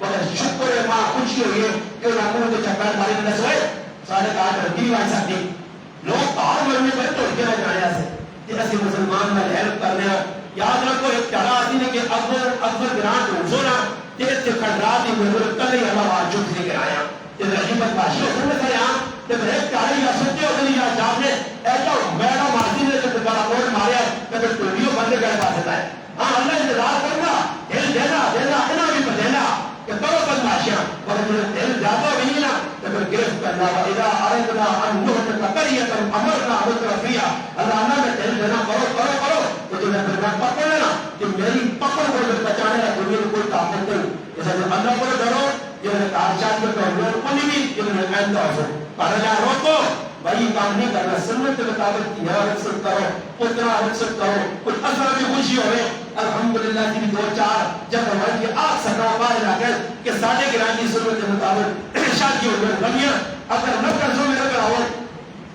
مگر شکر ہے ماں خوشی ہوئی ہے کہ انہوں نے تو چکر ماری میں نسوئے سارے کہا کرتی بھی آئی سکتی لوگ کار مرنے پر توڑ کے رہ جانے سے کہ ایسے مسلمان میں ہیلپ کرنے یاد رکھو ایک چڑھا آتی نے کہ اکبر گران کو حضورا تیز سے کھڑرات ہی محضور کل ہی اللہ آج جھوٹ لے کے آیا کہ رحیبت باشی اور سننے سے یہاں کہ ایک چاڑی یا سچے ہو گئی یا جاب نے ایسا میڈا مارتی نے جب بڑا کوٹ ماریا کہ پھر ٹوڑیوں بندے گئے پاس ہے ہاں اللہ انتظار کرنا دل دینا انا بھی بدینا کہ کرو بدماشیاں اور جو دل زیادہ بھی نہیں نا تو پھر گرفت کرنا وَإِذَا أَرَدْنَا أَن نُّهْلِكَ قَرْيَةً أَمَرْنَا مُتْرَفِيهَا اللہ نے دل دینا کرو تو جو میں پھر پکڑ لینا کہ میری پکڑ کو جو بچانے کا دنیا میں کوئی طاقت نہیں اس لیے اللہ کو ڈرو جو نے کارشاد میں کہو کوئی بھی جو نے آئندہ ہو پڑھ جا روکو بھائی کام نہیں کرنا سنت کے مطابق یہاں رخصت کرو اتنا رخصت کرو کچھ اثر بھی خوشی ہوئے الحمدللہ کی دو چار جب ہماری کی آگ سکا باہر آ گئے کہ ساڑھے گران کی سنت کے مطابق شادی ہو گئے رمیاں اگر نہ کر سو میرا کراؤ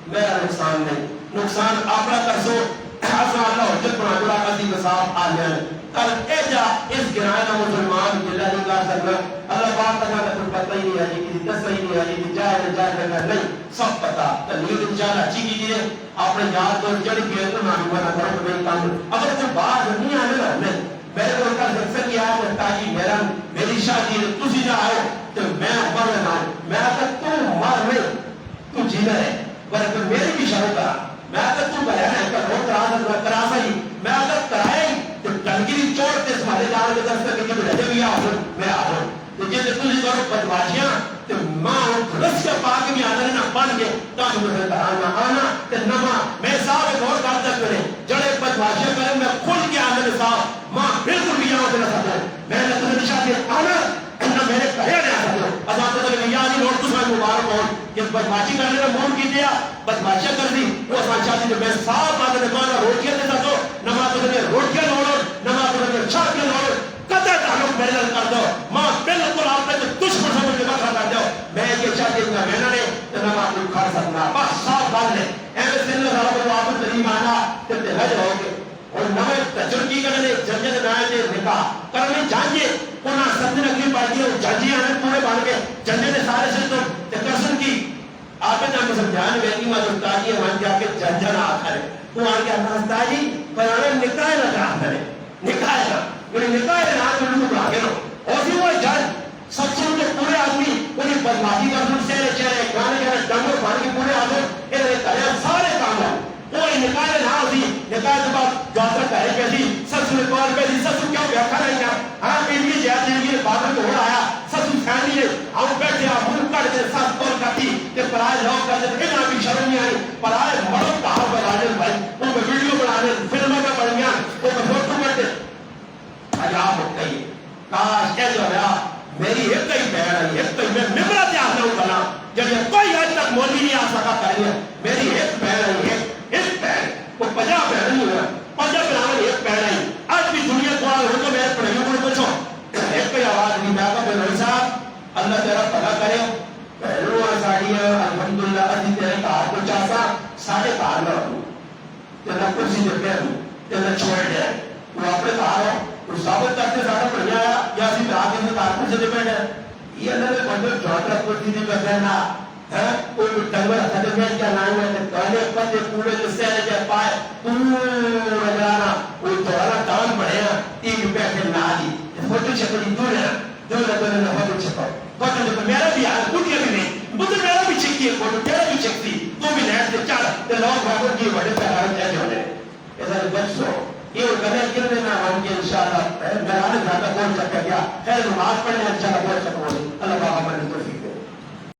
میرا نقصان نہیں نقصان آپڑا کر سو حسن اللہ حجت بنا جڑا قدیم صاحب آلیاں کل ایجا اس گرائنہ مسلمان جلہ نہیں کر سکنا اللہ پاک تکا کا تم پتہ ہی نہیں ہے کسی دس ہی نہیں ہے کہ جائے لگا نہیں سب پتا تلیل انشاءاللہ اچھی کیجئے اپنے یاد کو جڑ کے تو نام بنا کرو تو نہیں کام اگر کوئی بات نہیں آنے گا نہیں میرے کو کل دکسر کیا ہے تاجی میری شادی ہے تسی جا آئے تو میں مر رہا ہوں میں آتا تو مر میں تو جینا ہے بلکہ میری بھی شروع کرا میں اگر تو بیان ہے کہ روز کرا سہی میں اگر کرائے تو ڈنگری چوڑ تے سمارے جانے کے دفتر کے جب رہے بھی آؤں میں آؤں تو جیسے تجھے کرو بدماشیاں تو ماں رس کے پاک بھی آنا نہ بن کے تاکہ مجھے آنا آنا تو نما میں صاحب ایک اور کارتا کرے جڑے بدماشیاں کریں میں کھل کے آنے صاحب ماں بالکل بھی آؤں دینا سکتا ہے میں نے تجھے نشاہ دیا آنا نہ میرے کہے نہیں آ سکتا ازاد تو لگے یاد ہی لوٹ تو سوائے مبارک ہوں کہ بدماشی کرنے کا مون کی دیا بدماشیاں کر دی وہ اسان چاہتی کہ میں صاحب آنے نے کہا روٹیاں دیتا تو نما تو لگے روٹیاں لوڑو نما تو لگے چھاکیاں لوڑو قطع تعلق میرے کر دو ماں بالکل آپ نے دشمن سمجھ کے بکھا کر دو میں یہ چاہتی ہوں کہ میں نے تو نما کوئی کھا سکنا بس صاحب بات ہے اہم سنہ صاحب کو آپ تریم آنا کہ تحج ہو گے اور نمے تجربی کرنے جنجد نائے دے نکاح کرنے جانجے انہاں سندھ نکلی پاڑی اور جانجی آنے پورے بان کے جنجد سارے سے تو تکرسن کی آپ نے ہمیں سمجھانے بیٹی ماں دلتاجی ہمان جا کے جنجن آتا ہے وہ آن کے اپنا استاجی پر آنے نکاح لگا کرے نکاح لگا انہیں نکاح لگا کے انہوں کو آگے لو اور بھی وہ جن سب سے انہیں پورے آدمی انہیں بدماشی کا سن سیرے چہرے گانے جانے ڈنگر پانی کے پورے آدھو انہیں کہے سارے کام ہوں کوئی نکاح نہ ہوتی نکاح کے بعد جواتر کہے پیسی سسو کال پیسی سسو کیوں بیاکھا رہی ہیں ہاں پیلی جہاں زندگی بادل کو ہو رہا ہے سسو فیملی ہے ہم بیٹھے آپ ہم کٹ دے سس کال کرتی کہ پرائے لوگ کرتے انہاں بھی شرم نہیں آئی پرائے مرد کہاں بنانے بھائی ان میں ویڈیو بنانے فلموں میں بڑھیاں ان میں فوٹو کرتے عجاب ہو گئی کاش کہہ جو ہے میری ایک کئی بہن ہے ایک کئی میں ممرہ تیار نہ بنا جب یہ کوئی آج تک مولی نہیں آ سکا کہنی ہے میری ایک بہن ہے ایک بہن وہ 50 بہن نہیں ہوا 50 بہن ایک بہن ہے آج بھی تیرا بھلا کرے پہلو ساڑی الحمدللہ ادھی تیرے کار کو چاہتا ساڑھے کار نہ ہوں تیرا کرسی دے پہ ہوں تیرا چھوڑ دے وہ اپنے کار ہو وہ ثابت کرتے ساڑھا پڑھیا یا اسی طرح کے کار پر سے دے بیٹھے یہ اللہ نے بندر جوٹر کرتی دی پہ کہنا کوئی ڈنگر ہتھے میں کیا لائن ہے کہنے پتے پورے جسے آنے جائے پائے پورا جانا کوئی دوڑا ڈان بڑھیا تین پیسے نہ دی فوٹو چھپڑی دور ہے جو لگے نے فوٹو چھپا فوٹو چھپا میرا بھی آیا کچھ بھی نہیں مجھے میرا بھی چیک ہے فوٹو تیرا بھی چیک تھی تو بھی نیٹ سے چل تے لوگ بابر کی بڑے پیار سے جو ہے ایسا بچو یہ کرنے کے لیے نہ ہم کہ انشاءاللہ میرا نے زیادہ بول سکتا کیا خیر نماز پڑھنے انشاءاللہ بول سکتا